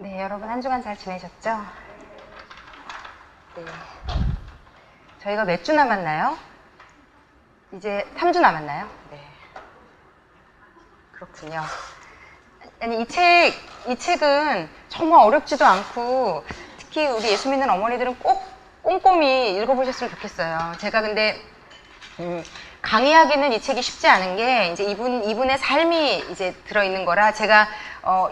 네, 여러분 한 주간 잘 지내셨죠? 네. 저희가 몇 주 남았나요? 이제 3주 남았나요? 네. 그렇군요. 아니, 이 책은 정말 어렵지도 않고, 특히 우리 예수 믿는 어머니들은 꼭 꼼꼼히 읽어보셨으면 좋겠어요. 제가 근데, 강의하기는 이 책이 쉽지 않은 게, 이제 이분의 삶이 이제 들어있는 거라, 제가,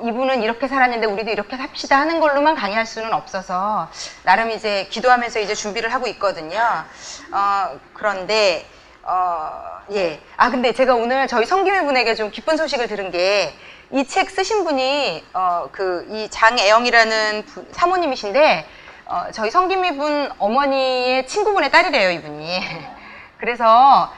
이분은 이렇게 살았는데 우리도 이렇게 삽시다 하는 걸로만 강의할 수는 없어서, 나름 이제 기도하면서 이제 준비를 하고 있거든요. 그런데, 예. 근데 제가 오늘 저희 성김희 분에게 좀 기쁜 소식을 들은 게, 이 책 쓰신 분이, 이 장애영이라는 사모님이신데, 저희 성김희 분 어머니의 친구분의 딸이래요, 이분이. 그래서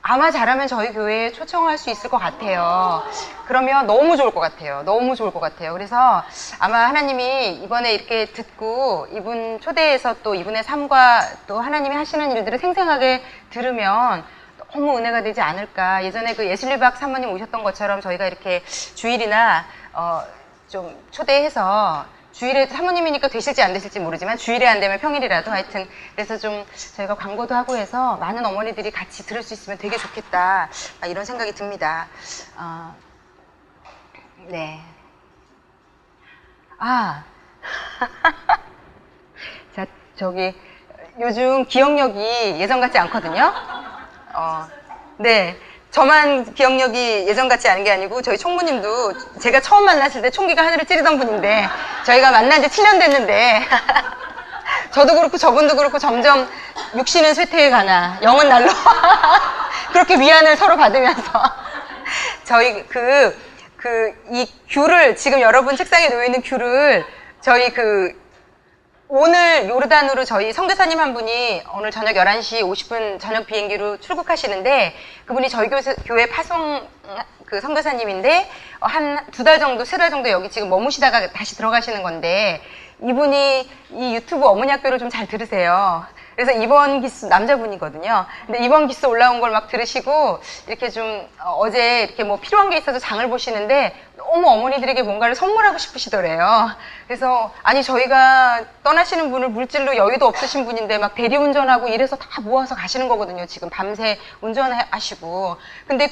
아마 잘하면 저희 교회에 초청할 수 있을 것 같아요. 그러면 너무 좋을 것 같아요. 너무 좋을 것 같아요. 그래서 아마 하나님이 이번에 이렇게 듣고 이분 초대해서 또 이분의 삶과 또 하나님이 하시는 일들을 생생하게 들으면 너무 은혜가 되지 않을까. 예전에 그 예슬리박 사모님 오셨던 것처럼 저희가 이렇게 주일이나 좀 초대해서 주일에 사모님이니까 되실지 안 되실지 모르지만 주일에 안 되면 평일이라도 하여튼 그래서 좀 저희가 광고도 하고 해서 많은 어머니들이 같이 들을 수 있으면 되게 좋겠다 이런 생각이 듭니다. 네. 자, 저기 요즘 기억력이 예전 같지 않거든요. 네. 저만 기억력이 예전 같지 않은 게 아니고 저희 총무님도 제가 처음 만났을 때 총기가 하늘을 찌르던 분인데 저희가 만난 지 7년 됐는데 저도 그렇고 저분도 그렇고 점점 육신은 쇠퇴해 가나 영은 날로 그렇게 위안을 서로 받으면서 저희 이 귤을 지금 여러분 책상에 놓여있는 귤을 저희 오늘 요르단으로 저희 선교사님 한 분이 오늘 저녁 11시 50분 저녁 비행기로 출국하시는데 그분이 저희 교회 파송 선교사님인데 한 2달 정도, 3달 정도 여기 지금 머무시다가 다시 들어가시는 건데 이분이 이 유튜브 어머니 학교를 좀 잘 들으세요. 그래서 이번 기수 남자분이거든요. 근데 이번 기수 올라온 걸 막 들으시고 이렇게 좀 어제 이렇게 뭐 필요한 게 있어서 장을 보시는데 너무 어머니들에게 뭔가를 선물하고 싶으시더래요. 그래서 아니 저희가 떠나시는 분을 물질로 여유도 없으신 분인데 막 대리운전하고 이래서 다 모아서 가시는 거거든요. 지금 밤새 운전하시고. 근데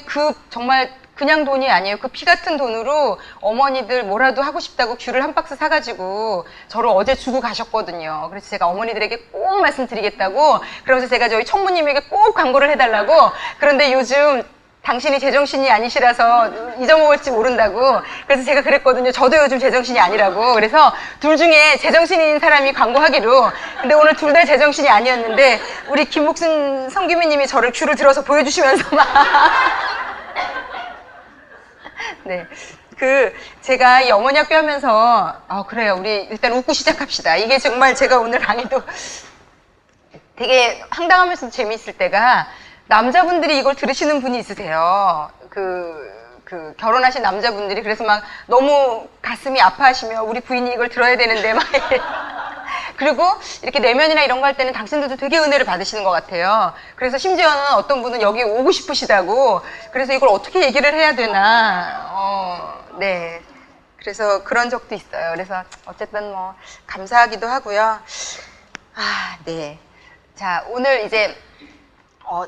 정말 그냥 돈이 아니에요. 그 피 같은 돈으로 어머니들 뭐라도 하고 싶다고 귤을 한 박스 사가지고 저를 어제 주고 가셨거든요. 그래서 제가 어머니들에게 꼭 말씀드리겠다고 그러면서 제가 저희 총무님에게 꼭 광고를 해달라고 그런데 요즘 당신이 제정신이 아니시라서 잊어먹을지 모른다고 그래서 제가 그랬거든요. 저도 요즘 제정신이 아니라고 그래서 둘 중에 제정신인 사람이 광고하기로 근데 오늘 둘 다 제정신이 아니었는데 우리 김목순 성기미님이 저를 귤을 들어서 보여주시면서 막 네. 제가 이 어머니 학교 하면서, 그래요. 우리 일단 웃고 시작합시다. 이게 정말 제가 오늘 강의도 되게 황당하면서도 재미있을 때가 남자분들이 이걸 들으시는 분이 있으세요. 결혼하신 남자분들이 그래서 막 너무 가슴이 아파하시며 우리 부인이 이걸 들어야 되는데 막 그리고 이렇게 내면이나 이런 거 할 때는 당신들도 되게 은혜를 받으시는 것 같아요. 그래서 심지어는 어떤 분은 여기 오고 싶으시다고 그래서 이걸 어떻게 얘기를 해야 되나 네. 그래서 그런 적도 있어요. 그래서 어쨌든 뭐 감사하기도 하고요. 네. 자, 오늘 이제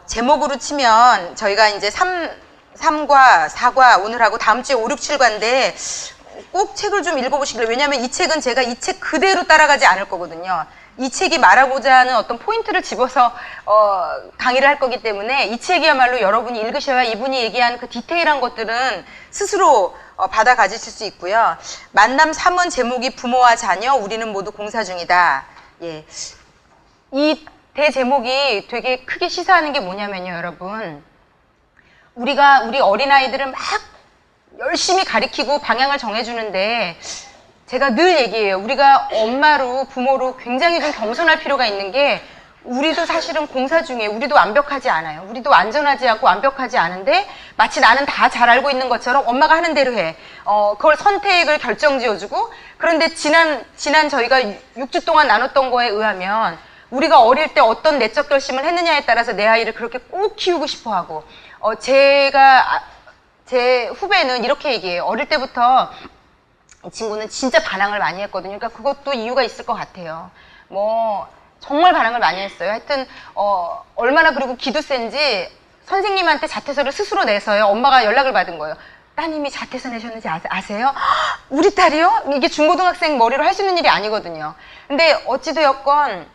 제목으로 치면 저희가 이제 3과 4과 오늘 하고 다음 주에 5, 6, 7과인데 꼭 책을 좀 읽어보시길래 왜냐하면 이 책은 제가 이 책 그대로 따라가지 않을 거거든요. 이 책이 말하고자 하는 어떤 포인트를 집어서 강의를 할 거기 때문에 이 책이야말로 여러분이 읽으셔야 이분이 얘기한 그 디테일한 것들은 스스로 받아 가지실 수 있고요. 만남 3은 제목이 부모와 자녀 우리는 모두 공사 중이다. 예. 이 대제목이 되게 크게 시사하는 게 뭐냐면요, 여러분. 우리 어린아이들을 막 열심히 가리키고 방향을 정해주는데 제가 늘 얘기해요. 우리가 엄마로 부모로 굉장히 좀 겸손할 필요가 있는 게 우리도 사실은 공사 중에 우리도 완벽하지 않아요. 우리도 안전하지 않고 완벽하지 않은데 마치 나는 다 잘 알고 있는 것처럼 엄마가 하는 대로 해. 그걸 선택을 결정지어주고 그런데 지난 저희가 6주 동안 나눴던 거에 의하면 우리가 어릴 때 어떤 내적 결심을 했느냐에 따라서 내 아이를 그렇게 꼭 키우고 싶어 하고 제 후배는 이렇게 얘기해요. 어릴 때부터 이 친구는 진짜 반항을 많이 했거든요. 그러니까 그것도 이유가 있을 것 같아요. 뭐 정말 반항을 많이 했어요. 하여튼 얼마나 그리고 기도 센지 선생님한테 자퇴서를 스스로 내서요. 엄마가 연락을 받은 거예요. 따님이 자퇴서 내셨는지 아세요? 우리 딸이요? 이게 중고등학생 머리로 할 수 있는 일이 아니거든요. 근데 어찌되었건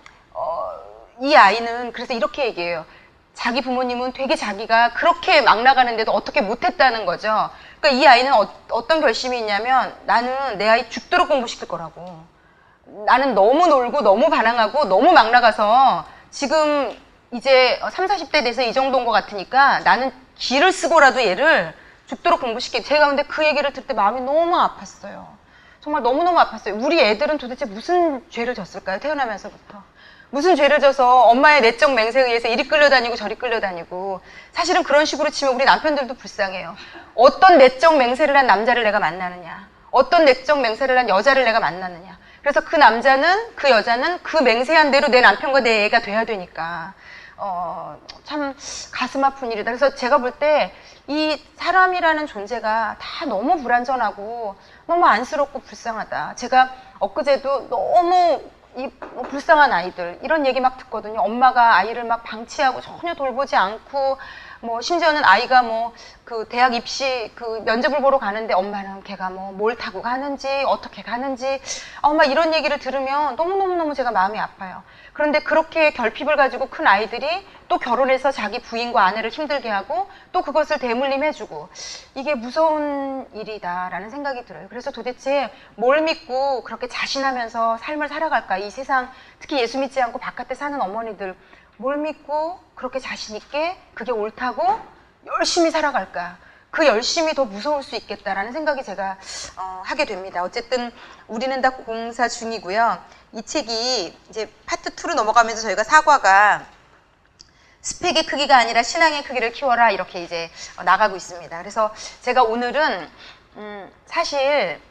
이 아이는 그래서 이렇게 얘기해요. 자기 부모님은 되게 자기가 그렇게 막 나가는데도 어떻게 못했다는 거죠. 그러니까 이 아이는 어떤 결심이 있냐면 나는 내 아이 죽도록 공부시킬 거라고. 나는 너무 놀고 너무 반항하고 너무 막 나가서 지금 이제 30, 40대 돼서 이 정도인 것 같으니까 나는 기를 쓰고라도 얘를 죽도록 공부시키게. 제가 근데 그 얘기를 들을 때 마음이 너무 아팠어요. 정말 너무너무 아팠어요. 우리 애들은 도대체 무슨 죄를 졌을까요? 태어나면서부터. 무슨 죄를 져서 엄마의 내적 맹세에 의해서 이리 끌려다니고 저리 끌려다니고. 사실은 그런 식으로 치면 우리 남편들도 불쌍해요. 어떤 내적 맹세를 한 남자를 내가 만나느냐. 어떤 내적 맹세를 한 여자를 내가 만나느냐. 그래서 그 남자는 그 여자는 그 맹세한 대로 내 남편과 내 애가 돼야 되니까 참 가슴 아픈 일이다. 그래서 제가 볼 때 이 사람이라는 존재가 다 너무 불완전하고 너무 안쓰럽고 불쌍하다. 제가 엊그제도 너무 불쌍한 아이들 이런 얘기 막 듣거든요. 엄마가 아이를 막 방치하고 전혀 돌보지 않고 뭐 심지어는 아이가 뭐 그 대학 입시 그 면접을 보러 가는데 엄마는 걔가 뭐 뭘 타고 가는지 어떻게 가는지 막 이런 얘기를 들으면 너무너무너무 제가 마음이 아파요. 그런데 그렇게 결핍을 가지고 큰 아이들이 또 결혼해서 자기 부인과 아내를 힘들게 하고 또 그것을 대물림해주고 이게 무서운 일이다라는 생각이 들어요. 그래서 도대체 뭘 믿고 그렇게 자신하면서 삶을 살아갈까? 이 세상 특히 예수 믿지 않고 바깥에 사는 어머니들 뭘 믿고 그렇게 자신 있게 그게 옳다고 열심히 살아갈까? 그 열심이 더 무서울 수 있겠다라는 생각이 제가 하게 됩니다. 어쨌든 우리는 다 공사 중이고요. 이 책이 이제 파트 2로 넘어가면서 저희가 사과가 스펙의 크기가 아니라 신앙의 크기를 키워라 이렇게 이제 나가고 있습니다. 그래서 제가 오늘은 사실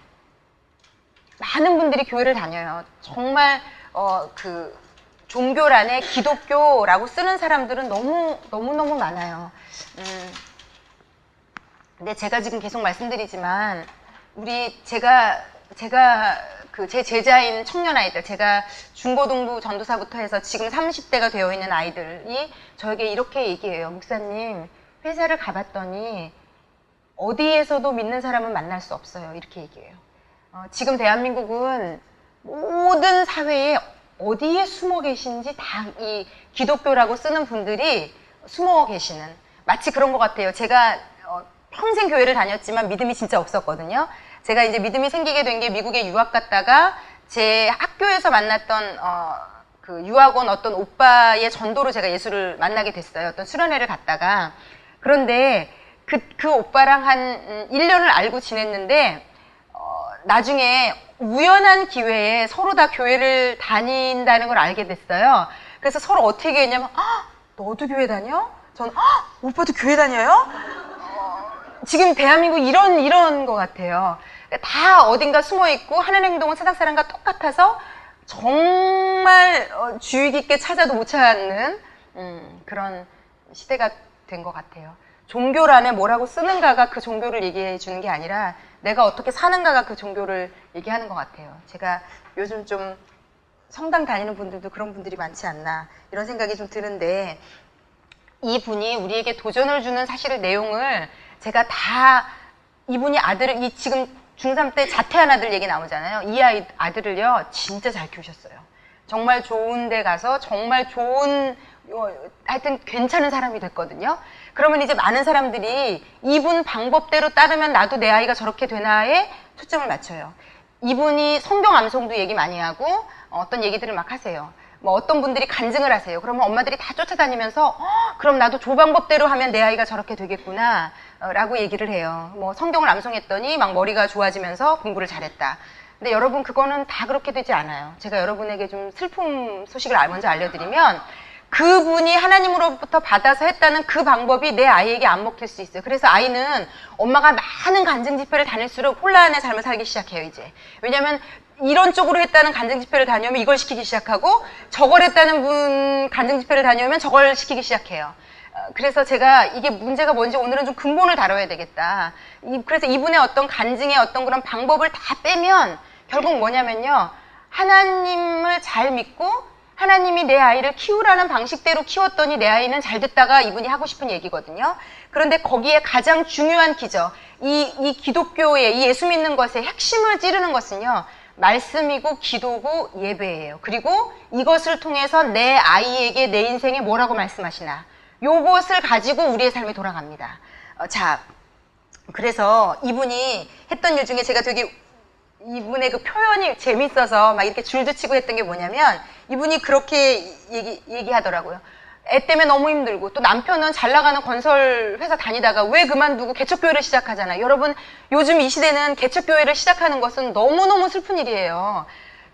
많은 분들이 교회를 다녀요. 정말 그 종교란에 기독교라고 쓰는 사람들은 너무 많아요. 근데 제가 지금 계속 말씀드리지만 제가 그 제 제자인 청년 아이들, 제가 중고등부 전도사부터 해서 지금 30대가 되어 있는 아이들이 저에게 이렇게 얘기해요. 목사님, 회사를 가봤더니 어디에서도 믿는 사람은 만날 수 없어요. 이렇게 얘기해요. 지금 대한민국은 모든 사회에 어디에 숨어 계신지 다 이 기독교라고 쓰는 분들이 숨어 계시는 마치 그런 것 같아요. 제가 평생 교회를 다녔지만 믿음이 진짜 없었거든요. 제가 이제 믿음이 생기게 된 게 미국에 유학 갔다가 제 학교에서 만났던 그 유학원 어떤 오빠의 전도로 제가 예수를 만나게 됐어요. 어떤 수련회를 갔다가. 그런데 그 오빠랑 한 1년을 알고 지냈는데 나중에 우연한 기회에 서로 다 교회를 다닌다는 걸 알게 됐어요. 그래서 서로 어떻게 얘기했냐면 너도 교회 다녀? 저는 오빠도 교회 다녀요? 지금 대한민국 이런 것 같아요. 다 어딘가 숨어있고 하는 행동은 세상 사람과 똑같아서 정말 주의 깊게 찾아도 못 찾는 그런 시대가 된 것 같아요. 종교란에 뭐라고 쓰는가가 그 종교를 얘기해 주는 게 아니라 내가 어떻게 사는가가 그 종교를 얘기하는 것 같아요. 제가 요즘 좀 성당 다니는 분들도 그런 분들이 많지 않나 이런 생각이 좀 드는데 이분이 우리에게 도전을 주는 사실의 내용을 제가 다 이분이 아들을 지금 중3 때 자퇴한 아들 얘기 나오잖아요. 이 아들을요 진짜 잘 키우셨어요. 정말 좋은 데 가서 정말 좋은 하여튼 괜찮은 사람이 됐거든요. 그러면 이제 많은 사람들이 이분 방법대로 따르면 나도 내 아이가 저렇게 되나에 초점을 맞춰요. 이분이 성경 암송도 얘기 많이 하고 어떤 얘기들을 막 하세요. 뭐 어떤 분들이 간증을 하세요. 그러면 엄마들이 다 쫓아다니면서 그럼 나도 저 방법대로 하면 내 아이가 저렇게 되겠구나 라고 얘기를 해요. 뭐 성경을 암송했더니 막 머리가 좋아지면서 공부를 잘했다. 근데 여러분 그거는 다 그렇게 되지 않아요. 제가 여러분에게 좀 슬픔 소식을 먼저 알려드리면 그분이 하나님으로부터 받아서 했다는 그 방법이 내 아이에게 안 먹힐 수 있어요. 그래서 아이는 엄마가 많은 간증 집회를 다닐수록 혼란의 삶을 살기 시작해요, 이제. 왜냐면 이런 쪽으로 했다는 간증 집회를 다녀오면 이걸 시키기 시작하고 저걸 했다는 분 간증 집회를 다녀오면 저걸 시키기 시작해요. 그래서 제가 이게 문제가 뭔지 오늘은 좀 근본을 다뤄야 되겠다. 그래서 이분의 어떤 간증의 어떤 그런 방법을 다 빼면 결국 뭐냐면요. 하나님을 잘 믿고 하나님이 내 아이를 키우라는 방식대로 키웠더니 내 아이는 잘 됐다가 이분이 하고 싶은 얘기거든요. 그런데 거기에 가장 중요한 기저, 이 기독교의 이 예수 믿는 것의 핵심을 찌르는 것은요. 말씀이고 기도고 예배예요. 그리고 이것을 통해서 내 아이에게 내 인생에 뭐라고 말씀하시나. 요것을 가지고 우리의 삶에 돌아갑니다. 자, 그래서 이분이 했던 일 중에 제가 되게 이분의 그 표현이 재밌어서 막 이렇게 줄도 치고 했던 게 뭐냐면 이분이 그렇게 얘기하더라고요. 애 때문에 너무 힘들고 또 남편은 잘 나가는 건설 회사 다니다가 왜 그만두고 개척교회를 시작하잖아요. 여러분 요즘 이 시대는 개척교회를 시작하는 것은 너무너무 슬픈 일이에요.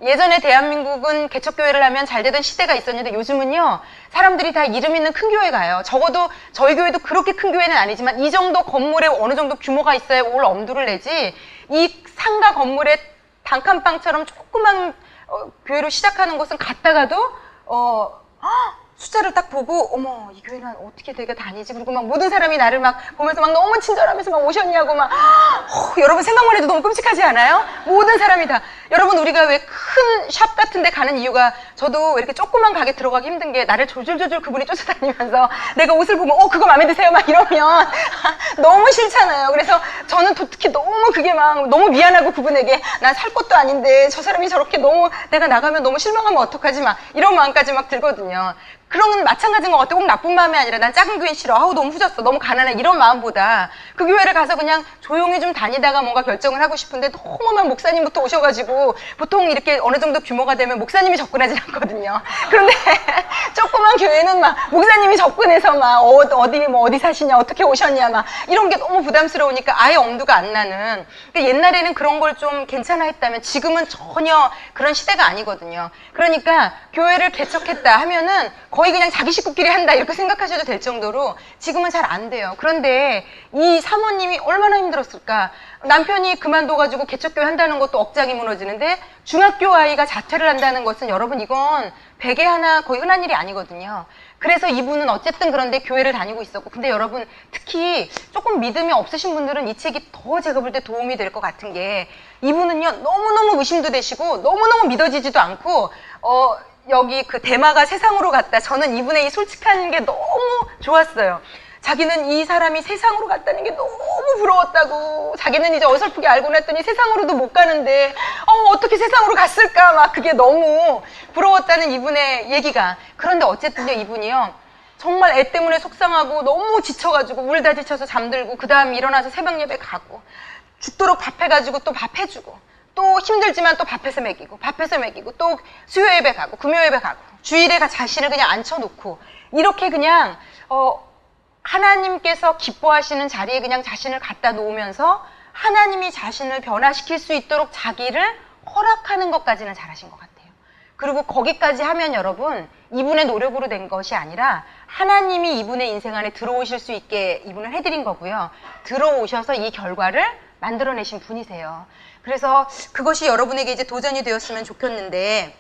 예전에 대한민국은 개척교회를 하면 잘 되던 시대가 있었는데 요즘은요 사람들이 다 이름 있는 큰 교회 가요. 적어도 저희 교회도 그렇게 큰 교회는 아니지만 이 정도 건물에 어느 정도 규모가 있어야 올 엄두를 내지 이 상가 건물에 단칸방처럼 조그만 교회로 시작하는 것은 갔다가도 숫자를 딱 보고 어머 이 교회는 어떻게 내가 다니지? 그리고 막 모든 사람이 나를 막 보면서 막 너무 친절하면서 막 오셨냐고 막 여러분 생각만 해도 너무 끔찍하지 않아요? 모든 사람이 다 여러분 우리가 왜 큰 샵 같은 데 가는 이유가 저도 이렇게 조그만 가게 들어가기 힘든 게 나를 졸졸졸 그분이 쫓아다니면서 내가 옷을 보면 그거 마음에 드세요? 막 이러면 너무 싫잖아요. 그래서 저는 특히 너무 그게 막 너무 미안하고 그분에게 난 살 것도 아닌데 저 사람이 저렇게 너무 내가 나가면 너무 실망하면 어떡하지 막 이런 마음까지 막 들거든요. 그런 건 마찬가지인 것 같아요. 꼭 나쁜 마음이 아니라 난 작은 교회 싫어. 너무 후졌어. 너무 가난해. 이런 마음보다 그 교회를 가서 그냥 조용히 좀 다니다가 뭔가 결정을 하고 싶은데 너무 막 목사님부터 오셔가지고 보통 이렇게 어느 정도 규모가 되면 목사님이 접근하지 않거든요. 그런데 조그만 교회는 막 목사님이 접근해서 막 어디 사시냐, 어떻게 오셨냐 막 이런 게 너무 부담스러우니까 아예 엄두가 안 나는. 근데 옛날에는 그런 걸 좀 괜찮아 했다면 지금은 전혀 그런 시대가 아니거든요. 그러니까 교회를 개척했다 하면은 거의 그냥 자기 식구끼리 한다 이렇게 생각하셔도 될 정도로 지금은 잘 안 돼요. 그런데 이 사모님이 얼마나 힘들었을까. 남편이 그만둬가지고 개척교회 한다는 것도 억장이 무너지는데 중학교 아이가 자퇴를 한다는 것은 여러분 이건 백에 하나 거의 흔한 일이 아니거든요. 그래서 이분은 어쨌든 그런데 교회를 다니고 있었고 근데 여러분 특히 조금 믿음이 없으신 분들은 이 책이 더 제가 볼 때 도움이 될 것 같은 게 이분은요 너무너무 의심도 되시고 너무너무 믿어지지도 않고 여기 그 대마가 세상으로 갔다. 저는 이분의 이 솔직한 게 너무 좋았어요. 자기는 이 사람이 세상으로 갔다는 게 너무 부러웠다고. 자기는 이제 어설프게 알고 났더니 세상으로도 못 가는데 어떻게 세상으로 갔을까 막 그게 너무 부러웠다는 이분의 얘기가. 그런데 어쨌든요 이분이요 정말 애 때문에 속상하고 너무 지쳐가지고 울다 지쳐서 잠들고 그 다음 일어나서 새벽 예배 가고 죽도록 밥 해가지고 또 밥 해주고 또 힘들지만 또 밥해서 먹이고 밥해서 먹이고 또 수요 예배 가고 금요 예배 가고 주일에 자신을 그냥 앉혀놓고 이렇게 그냥 하나님께서 기뻐하시는 자리에 그냥 자신을 갖다 놓으면서 하나님이 자신을 변화시킬 수 있도록 자기를 허락하는 것까지는 잘하신 것 같아요. 그리고 거기까지 하면 여러분 이분의 노력으로 된 것이 아니라 하나님이 이분의 인생 안에 들어오실 수 있게 이분을 해드린 거고요. 들어오셔서 이 결과를 만들어내신 분이세요. 그래서 그것이 여러분에게 이제 도전이 되었으면 좋겠는데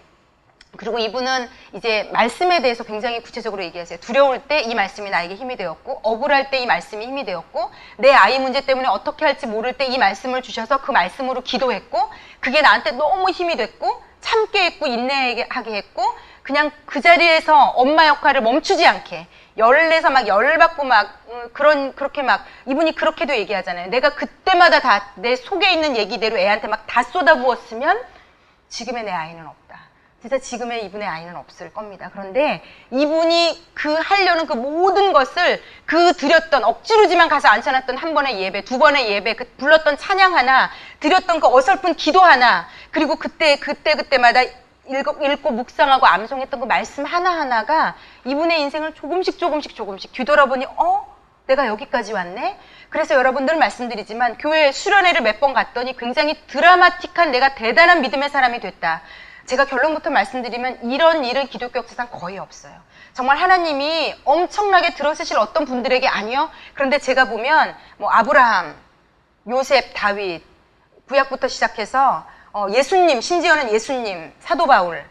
그리고 이분은 이제 말씀에 대해서 굉장히 구체적으로 얘기하세요. 두려울 때 이 말씀이 나에게 힘이 되었고 억울할 때 이 말씀이 힘이 되었고 내 아이 문제 때문에 어떻게 할지 모를 때 이 말씀을 주셔서 그 말씀으로 기도했고 그게 나한테 너무 힘이 됐고 참게 했고 인내하게 했고 그냥 그 자리에서 엄마 역할을 멈추지 않게 열내서 막 열받고 막 그렇게 막 이분이 그렇게도 얘기하잖아요. 내가 그때마다 다 내 속에 있는 얘기대로 애한테 막 다 쏟아부었으면 지금의 내 아이는 없다. 진짜 지금의 이분의 아이는 없을 겁니다. 그런데 이분이 하려는 그 모든 것을 드렸던 억지로지만 가서 앉혀놨던 한 번의 예배, 두 번의 예배, 불렀던 찬양 하나, 드렸던 그 어설픈 기도 하나, 그리고 그때마다 읽고 묵상하고 암송했던 그 말씀 하나하나가 이분의 인생을 조금씩 뒤돌아보니 내가 여기까지 왔네? 그래서 여러분들 말씀드리지만 교회 수련회를 몇 번 갔더니 굉장히 드라마틱한 내가 대단한 믿음의 사람이 됐다. 제가 결론부터 말씀드리면 이런 일은 기독교 역사상 거의 없어요. 정말 하나님이 엄청나게 들어쓰실 어떤 분들에게 아니요. 그런데 제가 보면 뭐 아브라함, 요셉, 다윗, 구약부터 시작해서 예수님, 심지어는 예수님, 사도 바울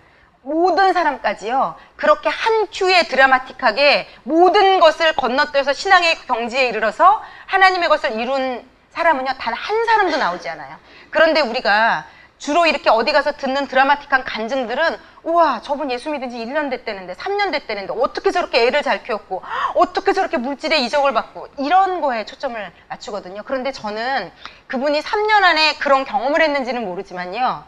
모든 사람까지요, 그렇게 한 큐에 드라마틱하게 모든 것을 건너뛰어서 신앙의 경지에 이르러서 하나님의 것을 이룬 사람은요, 단 한 사람도 나오지 않아요. 그런데 우리가 주로 이렇게 어디 가서 듣는 드라마틱한 간증들은, 우와, 저분 예수 믿은 지 1년 됐다는데, 3년 됐다는데, 어떻게 저렇게 애를 잘 키웠고, 어떻게 저렇게 물질의 이적을 받고, 이런 거에 초점을 맞추거든요. 그런데 저는 그분이 3년 안에 그런 경험을 했는지는 모르지만요,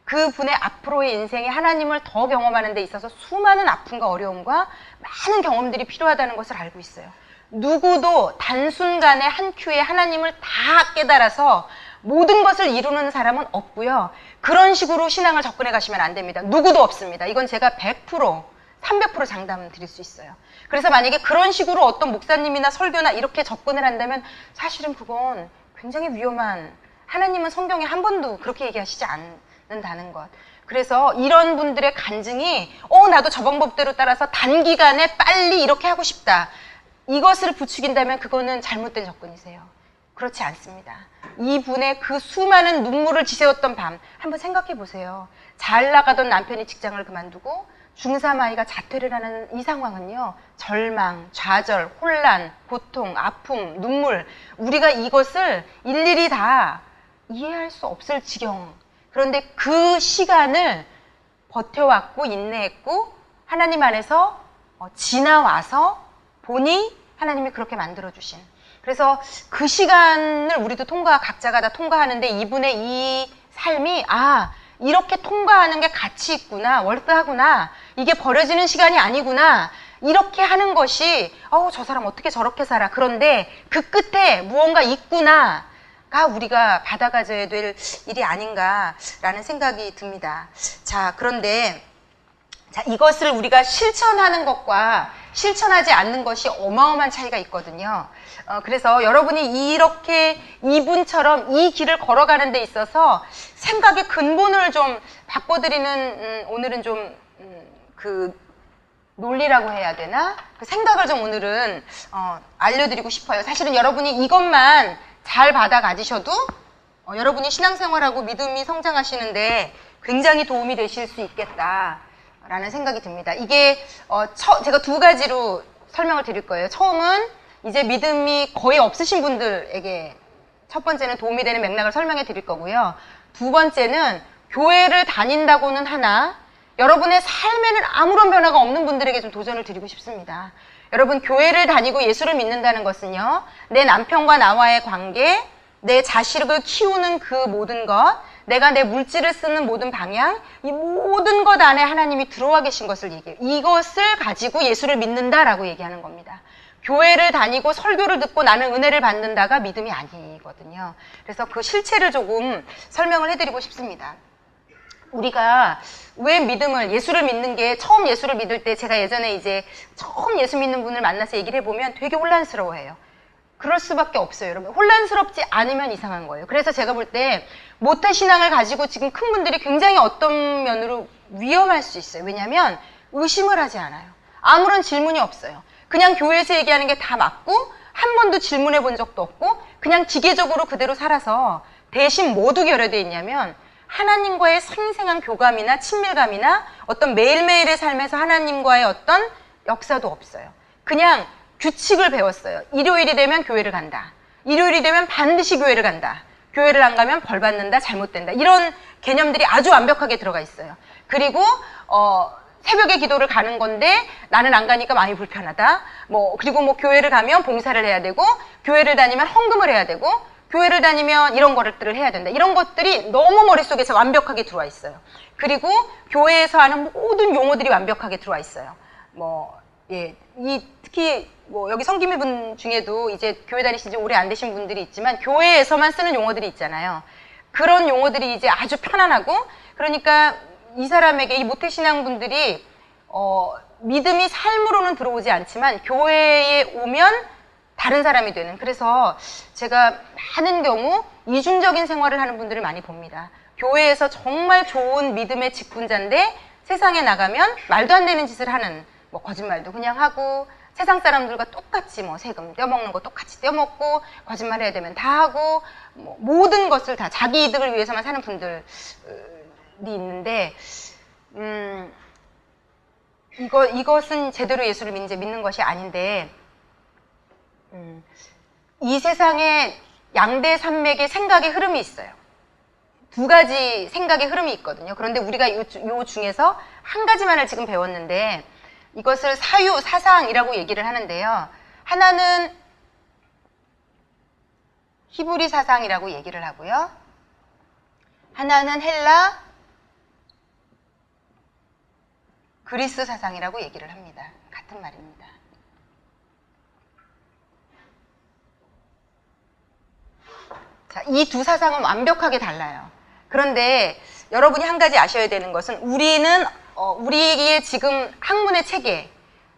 그분의 앞으로의 인생에 하나님을 더 경험하는 데 있어서 수많은 아픔과 어려움과 많은 경험들이 필요하다는 것을 알고 있어요. 누구도 단순간에 한 큐에 하나님을 다 깨달아서 모든 것을 이루는 사람은 없고요. 그런 식으로 신앙을 접근해 가시면 안 됩니다. 누구도 없습니다. 이건 제가 100%, 300% 장담 드릴 수 있어요. 그래서 만약에 그런 식으로 어떤 목사님이나 설교나 이렇게 접근을 한다면 사실은 그건 굉장히 위험한, 하나님은 성경에 한 번도 그렇게 얘기하시지 않는다는 것. 그래서 이런 분들의 간증이 나도 저 방법대로 따라서 단기간에 빨리 이렇게 하고 싶다, 이것을 부추긴다면 그거는 잘못된 접근이세요. 그렇지 않습니다. 이분의 그 수많은 눈물을 지새웠던 밤 한번 생각해 보세요. 잘 나가던 남편이 직장을 그만두고 중3 아이가 자퇴를 하는 이 상황은요, 절망, 좌절, 혼란, 고통, 아픔, 눈물, 우리가 이것을 일일이 다 이해할 수 없을 지경. 그런데 그 시간을 버텨왔고 인내했고 하나님 안에서 지나와서 보니 하나님이 그렇게 만들어주신, 그래서 그 시간을 우리도 각자가 다 통과하는데 이분의 이 삶이, 이렇게 통과하는 게 가치 있구나, 월드하구나, 이게 버려지는 시간이 아니구나, 이렇게 하는 것이 저 사람 어떻게 저렇게 살아, 그런데 그 끝에 무언가 있구나가 우리가 받아가져야 될 일이 아닌가라는 생각이 듭니다. 자, 그런데 이것을 우리가 실천하는 것과 실천하지 않는 것이 어마어마한 차이가 있거든요. 그래서 여러분이 이렇게 이분처럼 이 길을 걸어가는 데 있어서 생각의 근본을 좀 바꿔드리는, 오늘은 좀 그 논리라고 해야 되나? 그 생각을 좀 오늘은 알려드리고 싶어요. 사실은 여러분이 이것만 잘 받아 가지셔도 여러분이 신앙생활하고 믿음이 성장하시는데 굉장히 도움이 되실 수 있겠다라는 생각이 듭니다. 이게 제가 두 가지로 설명을 드릴 거예요. 처음은 이제 믿음이 거의 없으신 분들에게 첫 번째는 도움이 되는 맥락을 설명해 드릴 거고요. 두 번째는 교회를 다닌다고는 하나 여러분의 삶에는 아무런 변화가 없는 분들에게 좀 도전을 드리고 싶습니다. 여러분, 교회를 다니고 예수를 믿는다는 것은요, 내 남편과 나와의 관계, 내 자식을 키우는 그 모든 것, 내가 내 물질을 쓰는 모든 방향, 이 모든 것 안에 하나님이 들어와 계신 것을 얘기해요. 이것을 가지고 예수를 믿는다라고 얘기하는 겁니다. 교회를 다니고 설교를 듣고 나는 은혜를 받는다가 믿음이 아니거든요. 그래서 그 실체를 조금 설명을 해드리고 싶습니다. 우리가 왜 예수를 믿는 게, 처음 예수를 믿을 때 제가 예전에 이제 처음 예수 믿는 분을 만나서 얘기를 해보면 되게 혼란스러워해요. 그럴 수밖에 없어요, 여러분. 혼란스럽지 않으면 이상한 거예요. 그래서 제가 볼 때 모태신앙을 가지고 지금 큰 분들이 굉장히 어떤 면으로 위험할 수 있어요. 왜냐하면 의심을 하지 않아요. 아무런 질문이 없어요. 그냥 교회에서 얘기하는 게 다 맞고 한 번도 질문해 본 적도 없고 그냥 기계적으로 그대로 살아서 대신 뭐도 결여되어 있냐면 하나님과의 생생한 교감이나 친밀감이나 어떤 매일매일의 삶에서 하나님과의 어떤 역사도 없어요. 그냥 규칙을 배웠어요. 일요일이 되면 교회를 간다. 일요일이 되면 반드시 교회를 간다. 교회를 안 가면 벌 받는다, 잘못된다. 이런 개념들이 아주 완벽하게 들어가 있어요. 그리고 새벽에 기도를 가는 건데 나는 안 가니까 마음이 불편하다. 그리고 교회를 가면 봉사를 해야 되고, 교회를 다니면 헌금을 해야 되고, 교회를 다니면 이런 것들을 해야 된다. 이런 것들이 너무 머릿속에서 완벽하게 들어와 있어요. 그리고 교회에서 하는 모든 용어들이 완벽하게 들어와 있어요. 특히 여기 성김이 분 중에도 이제 교회 다니신 지 오래 안 되신 분들이 있지만 교회에서만 쓰는 용어들이 있잖아요. 그런 용어들이 이제 아주 편안하고, 그러니까 이 사람에게, 이 모태신앙 분들이 믿음이 삶으로는 들어오지 않지만 교회에 오면 다른 사람이 되는, 그래서 제가 많은 경우 이중적인 생활을 하는 분들을 많이 봅니다. 교회에서 정말 좋은 믿음의 직분자인데 세상에 나가면 말도 안 되는 짓을 하는, 거짓말도 그냥 하고, 세상 사람들과 똑같이 세금 떼어먹는 거 똑같이 떼어먹고, 거짓말 해야 되면 다 하고, 모든 것을 다 자기 이득을 위해서만 사는 분들이 있는데, 이것은 제대로 예수를 믿는 것이 아닌데, 이 세상에 양대 산맥의 생각의 흐름이 있어요. 두 가지 생각의 흐름이 있거든요. 그런데 우리가 요 중에서 한 가지만을 지금 배웠는데, 이것을 사유, 사상이라고 얘기를 하는데요. 하나는 히브리 사상이라고 얘기를 하고요. 하나는 헬라, 그리스 사상이라고 얘기를 합니다. 같은 말입니다. 자, 이 두 사상은 완벽하게 달라요. 그런데 여러분이 한 가지 아셔야 되는 것은 우리의 지금 학문의 체계,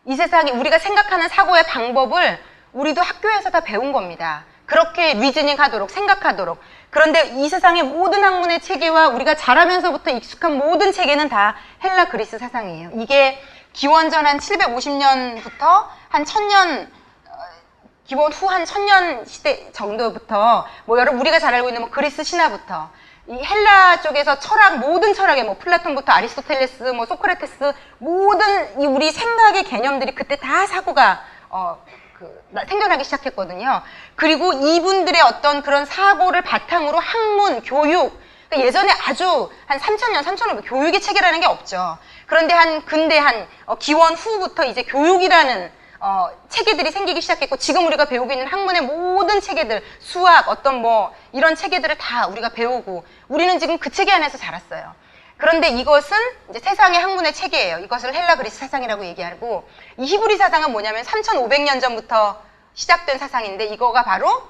이 세상에 우리가 생각하는 사고의 방법을 우리도 학교에서 다 배운 겁니다. 그렇게 리즈닝 하도록, 생각하도록. 그런데 이 세상의 모든 학문의 체계와 우리가 자라면서부터 익숙한 모든 체계는 다 헬라 그리스 사상이에요. 이게 기원전 한 750년부터 한 1000년, 기원 후 한 1000년 시대 정도부터, 여러분 우리가 잘 알고 있는 그리스 신화부터, 이 헬라 쪽에서 모든 철학에 플라톤부터 아리스토텔레스, 소크라테스, 모든 이 우리 생각의 개념들이 그때 다 사고가, 생겨나기 시작했거든요. 그리고 이분들의 어떤 그런 사고를 바탕으로 학문, 교육, 그러니까 예전에 아주 한 3000년, 3500년 교육의 체계라는 게 없죠. 그런데 근대 기원 후부터 이제 교육이라는 체계들이 생기기 시작했고, 지금 우리가 배우고 있는 학문의 모든 체계들, 수학, 이런 체계들을 다 우리가 배우고, 우리는 지금 그 체계 안에서 자랐어요. 그런데 이것은 이제 세상의 학문의 체계예요. 이것을 헬라 그리스 사상이라고 얘기하고, 이 히브리 사상은 뭐냐면 3500년 전부터 시작된 사상인데, 이거가 바로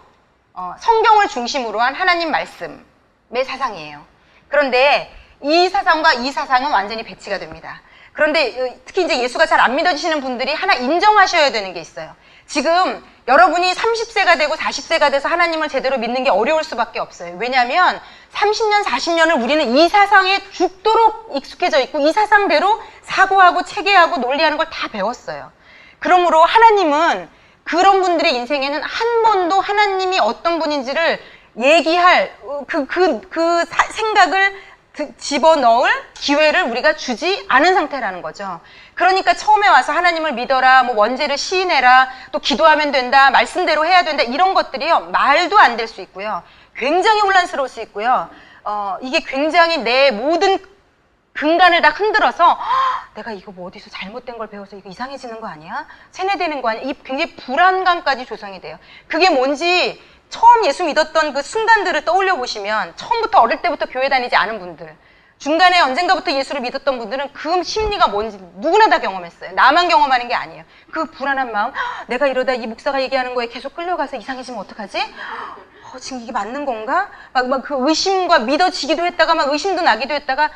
성경을 중심으로 한 하나님 말씀의 사상이에요. 그런데 이 사상과 이 사상은 완전히 배치가 됩니다. 그런데 특히 이제 예수가 잘 안 믿어지시는 분들이 하나 인정하셔야 되는 게 있어요. 지금 여러분이 30세가 되고 40세가 돼서 하나님을 제대로 믿는 게 어려울 수밖에 없어요. 왜냐하면 30년, 40년을 우리는 이 사상에 죽도록 익숙해져 있고, 이 사상대로 사고하고 체계하고 논리하는 걸 다 배웠어요. 그러므로 하나님은 그런 분들의 인생에는 한 번도 하나님이 어떤 분인지를 얘기할 그 생각을 집어넣을 기회를 우리가 주지 않은 상태라는 거죠. 그러니까 처음에 와서 하나님을 믿어라, 원죄를 시인해라, 또 기도하면 된다, 말씀대로 해야 된다, 이런 것들이요, 말도 안 될 수 있고요. 굉장히 혼란스러울 수 있고요. 이게 굉장히 내 모든 근간을 다 흔들어서 내가 이거 어디서 잘못된 걸 배워서 이거 이상해지는 거 아니야? 세뇌되는 거 아니야? 이 굉장히 불안감까지 조성이 돼요. 그게 뭔지 처음 예수 믿었던 그 순간들을 떠올려 보시면, 처음부터 어릴 때부터 교회 다니지 않은 분들, 중간에 언젠가부터 예수를 믿었던 분들은 그 심리가 뭔지 누구나 다 경험했어요. 나만 경험하는 게 아니에요. 그 불안한 마음, 내가 이러다 이 목사가 얘기하는 거에 계속 끌려가서 이상해지면 어떡하지? 지금 이게 맞는 건가? 막 그 의심과 믿어지기도 했다가 막 의심도 나기도 했다가,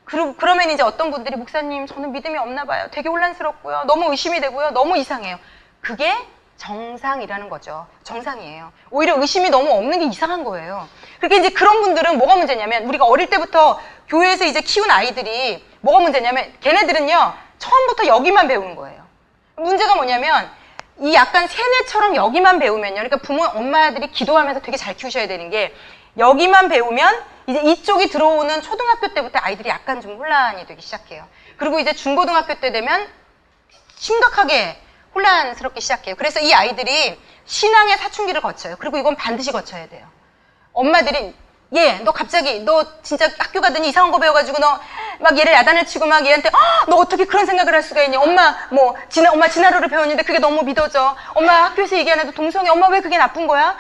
그러면 이제 어떤 분들이, 목사님 저는 믿음이 없나 봐요. 되게 혼란스럽고요. 너무 의심이 되고요. 너무 이상해요. 그게 정상이라는 거죠. 정상이에요. 오히려 의심이 너무 없는 게 이상한 거예요. 그러니까 이제 그런 분들은 뭐가 문제냐면, 우리가 어릴 때부터 교회에서 이제 키운 아이들이 뭐가 문제냐면, 걔네들은요, 처음부터 여기만 배우는 거예요. 문제가 뭐냐면, 이 약간 세뇌처럼 여기만 배우면요. 그러니까 엄마들이 기도하면서 되게 잘 키우셔야 되는 게, 여기만 배우면 이제 이쪽이 들어오는 초등학교 때부터 아이들이 약간 좀 혼란이 되기 시작해요. 그리고 이제 중고등학교 때 되면 심각하게 혼란스럽게 시작해요. 그래서 이 아이들이 신앙의 사춘기를 거쳐요. 그리고 이건 반드시 거쳐야 돼요. 엄마들이, 너 진짜 학교 가더니 이상한 거 배워가지고 너 막 얘를 야단을 치고 막 얘한테 너 어떻게 그런 생각을 할 수가 있니? 엄마 엄마 진화론을 배웠는데 그게 너무 믿어져. 엄마 학교에서 얘기하는데 동성애, 엄마 왜 그게 나쁜 거야?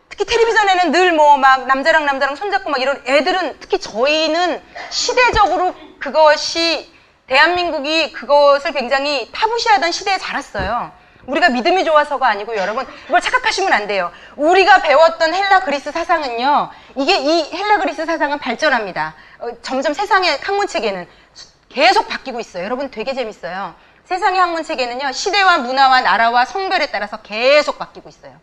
특히 텔레비전에는 늘 막 남자랑 손잡고 막 이런 애들은, 특히 저희는 시대적으로 그것이, 대한민국이 그것을 굉장히 타부시하던 시대에 자랐어요. 우리가 믿음이 좋아서가 아니고, 여러분 이걸 착각하시면 안 돼요. 우리가 배웠던 헬라 그리스 사상은요, 이 헬라 그리스 사상은 발전합니다. 점점 세상의 학문 체계는 계속 바뀌고 있어요. 여러분 되게 재밌어요. 세상의 학문 체계는요, 시대와 문화와 나라와 성별에 따라서 계속 바뀌고 있어요.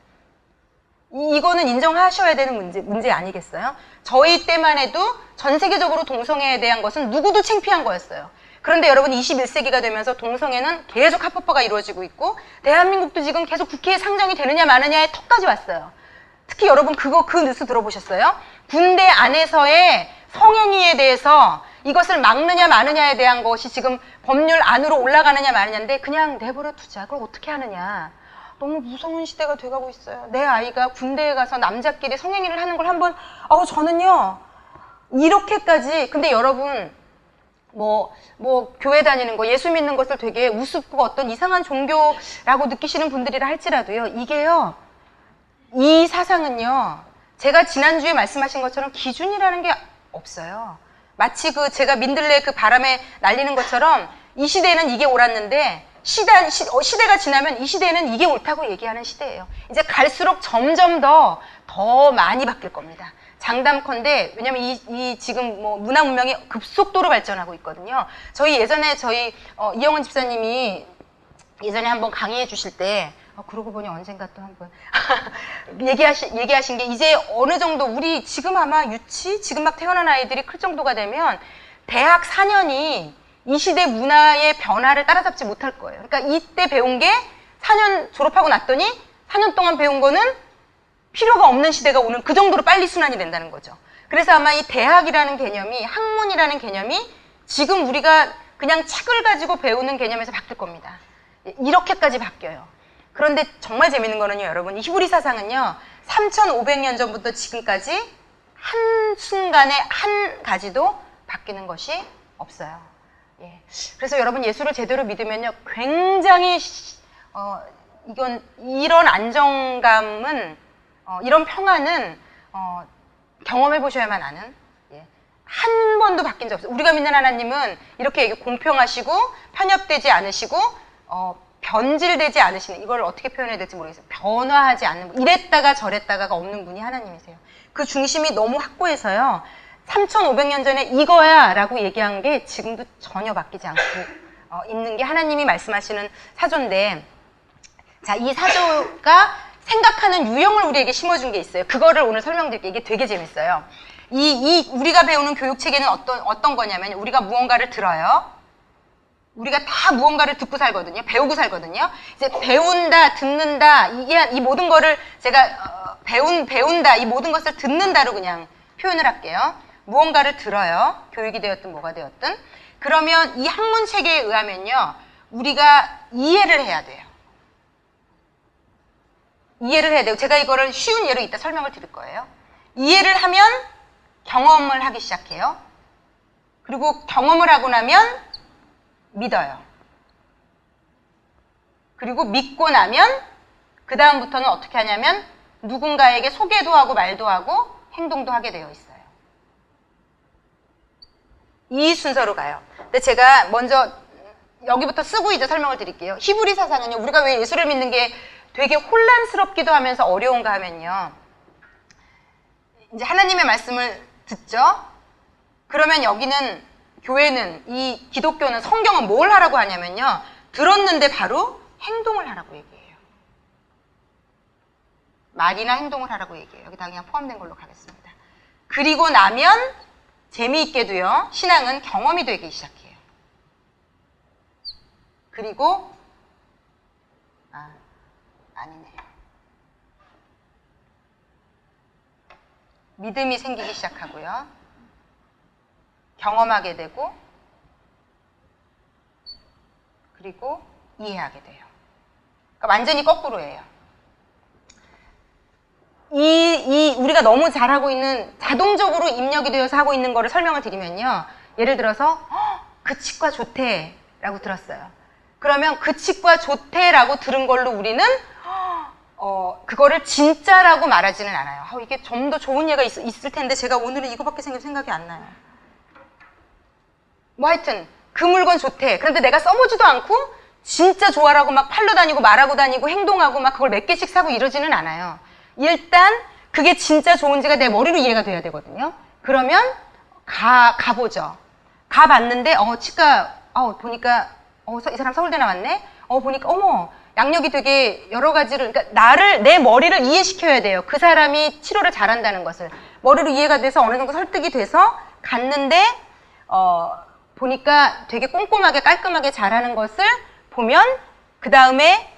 이거는 인정하셔야 되는 문제 아니겠어요? 저희 때만 해도 전 세계적으로 동성애에 대한 것은 누구도 창피한 거였어요. 그런데 여러분 21세기가 되면서 동성애는 계속 합법화가 이루어지고 있고, 대한민국도 지금 계속 국회에 상정이 되느냐 마느냐의 턱까지 왔어요. 특히 여러분 그 뉴스 들어보셨어요? 군대 안에서의 성행위에 대해서 이것을 막느냐 마느냐에 대한 것이 지금 법률 안으로 올라가느냐 마느냐인데 그냥 내버려 두자. 그걸 어떻게 하느냐. 너무 무서운 시대가 돼가고 있어요. 내 아이가 군대에 가서 남자끼리 성행위를 하는 걸 한번 저는요 이렇게까지. 근데 여러분 뭐 교회 다니는 거, 예수 믿는 것을 되게 우습고 어떤 이상한 종교라고 느끼시는 분들이라 할지라도요, 이게요, 이 사상은요, 제가 지난주에 말씀하신 것처럼 기준이라는 게 없어요. 마치 제가 민들레 바람에 날리는 것처럼 이 시대에는 이게 옳았는데 시대가 지나면 이 시대에는 이게 옳다고 얘기하는 시대예요. 이제 갈수록 점점 더 많이 바뀔 겁니다. 장담컨대, 왜냐면 지금 문화 문명이 급속도로 발전하고 있거든요. 예전에 이영원 집사님이 예전에 한번 강의해 주실 때, 그러고 보니 언젠가 또 한번 얘기하신 게, 이제 어느 정도 우리 지금 아마 지금 막 태어난 아이들이 클 정도가 되면 대학 4년이 이 시대 문화의 변화를 따라잡지 못할 거예요. 그러니까 이때 배운 게 4년 졸업하고 났더니 4년 동안 배운 거는 필요가 없는 시대가 오는, 그 정도로 빨리 순환이 된다는 거죠. 그래서 아마 이 대학이라는 개념이, 학문이라는 개념이 지금 우리가 그냥 책을 가지고 배우는 개념에서 바뀔 겁니다. 이렇게까지 바뀌어요. 그런데 정말 재밌는 거는요, 여러분, 이 히브리 사상은요 3,500년 전부터 지금까지 한순간에 한 가지도 바뀌는 것이 없어요. 예. 그래서 여러분, 예수를 제대로 믿으면요 굉장히 이런 안정감은, 이런 평안은 경험해 보셔야만 아는, 한 번도 바뀐 적 없어요. 우리가 믿는 하나님은 이렇게 공평하시고 편협되지 않으시고 변질되지 않으시는, 이걸 어떻게 표현해야 될지 모르겠어요. 변화하지 않는 분, 이랬다가 저랬다가가 없는 분이 하나님이세요. 그 중심이 너무 확고해서요 3,500년 전에 이거야 라고 얘기한 게 지금도 전혀 바뀌지 않고 있는 게 하나님이 말씀하시는 사조인데, 자, 이 사조가 생각하는 유형을 우리에게 심어준 게 있어요. 그거를 오늘 설명드릴게요. 이게 되게 재밌어요. 우리가 배우는 교육 체계는 어떤 거냐면, 우리가 무언가를 들어요. 우리가 다 무언가를 듣고 살거든요. 배우고 살거든요. 이제 배운다, 듣는다, 이 모든 거를 제가 배운다, 이 모든 것을 듣는다로 그냥 표현을 할게요. 무언가를 들어요. 교육이 되었든 뭐가 되었든. 그러면 이 학문 체계에 의하면요, 우리가 이해를 해야 돼요. 이해를 해야 되고, 제가 이거를 쉬운 예로 이따 설명을 드릴 거예요. 이해를 하면 경험을 하기 시작해요. 그리고 경험을 하고 나면 믿어요. 그리고 믿고 나면 그 다음부터는 어떻게 하냐면 누군가에게 소개도 하고 말도 하고 행동도 하게 되어 있어요. 이 순서로 가요. 근데 제가 먼저 여기부터 쓰고 이제 설명을 드릴게요. 히브리 사상은요, 우리가 왜 예수를 믿는 게 되게 혼란스럽기도 하면서 어려운가 하면요, 이제 하나님의 말씀을 듣죠. 그러면 여기는, 교회는, 이 기독교는, 성경은 뭘 하라고 하냐면요, 들었는데 바로 행동을 하라고 얘기해요. 말이나 행동을 하라고 얘기해요. 여기다 그냥 포함된 걸로 가겠습니다. 그리고 나면 재미있게도요, 신앙은 경험이 되기 시작해요. 그리고 아니네요. 믿음이 생기기 시작하고요. 경험하게 되고, 그리고 이해하게 돼요. 그러니까 완전히 거꾸로예요. 우리가 너무 잘하고 있는, 자동적으로 입력이 되어서 하고 있는 거를 설명을 드리면요, 예를 들어서 그 치과 좋대 라고 들었어요. 그러면 그 치과 좋대 라고 들은 걸로 우리는 그거를 진짜라고 말하지는 않아요. 이게 좀 더 좋은 예가 있을 텐데 제가 오늘은 이거밖에 생각이 안 나요. 뭐 하여튼 그 물건 좋대. 그런데 내가 써보지도 않고 진짜 좋아라고 막 팔러 다니고 말하고 다니고 행동하고 막 그걸 몇 개씩 사고 이러지는 않아요. 일단 그게 진짜 좋은지가 내 머리로 이해가 돼야 되거든요. 그러면 가보죠. 가봤는데 치과 보니까 이 사람 서울대 나왔네. 보니까 어머, 양력이 되게 여러 가지를, 그러니까 내 머리를 이해시켜야 돼요. 그 사람이 치료를 잘한다는 것을 머리로 이해가 돼서 어느 정도 설득이 돼서 갔는데 보니까 되게 꼼꼼하게 깔끔하게 잘하는 것을 보면 그 다음에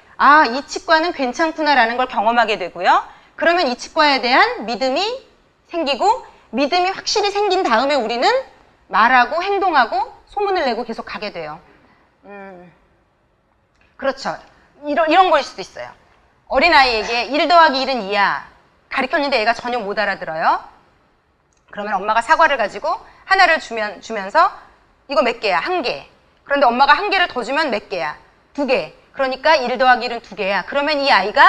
이 치과는 괜찮구나라는 걸 경험하게 되고요. 그러면 이 치과에 대한 믿음이 생기고, 믿음이 확실히 생긴 다음에 우리는 말하고 행동하고 소문을 내고 계속 가게 돼요. 그렇죠. 이런 거일 수도 있어요. 어린아이에게 1 더하기 1은 2야. 가르쳤는데 애가 전혀 못 알아들어요. 그러면 엄마가 사과를 가지고 하나를 주면서 이거 몇 개야? 1개. 그런데 엄마가 1개를 더 주면 몇 개야? 2개. 그러니까 1 더하기 1은 2개야. 그러면 이 아이가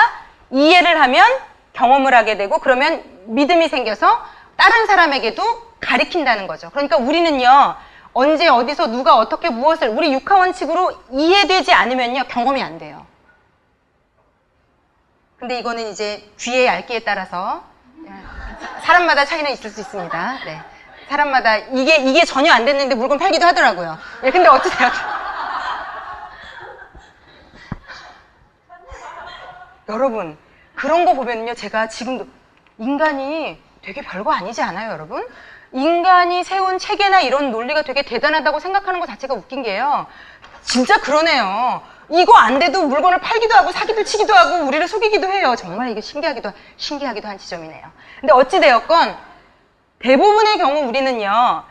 이해를 하면 경험을 하게 되고 그러면 믿음이 생겨서 다른 사람에게도 가르친다는 거죠. 그러니까 우리는요. 언제 어디서 누가 어떻게 무엇을 우리 육하원칙으로 이해되지 않으면요. 경험이 안 돼요. 근데 이거는 이제 귀의 얇기에 따라서 사람마다 차이는 있을 수 있습니다. 네. 사람마다 이게 전혀 안 됐는데 물건 팔기도 하더라고요. 예, 근데 어떠세요? 여러분, 그런 거 보면요. 제가 지금도 인간이 되게 별거 아니지 않아요, 여러분? 인간이 세운 체계나 이런 논리가 되게 대단하다고 생각하는 것 자체가 웃긴 게요. 진짜 그러네요. 이거 안 돼도 물건을 팔기도 하고 사기도 치기도 하고 우리를 속이기도 해요. 정말 이게 신기하기도 한 지점이네요. 근데 어찌되었건 대부분의 경우 우리는요.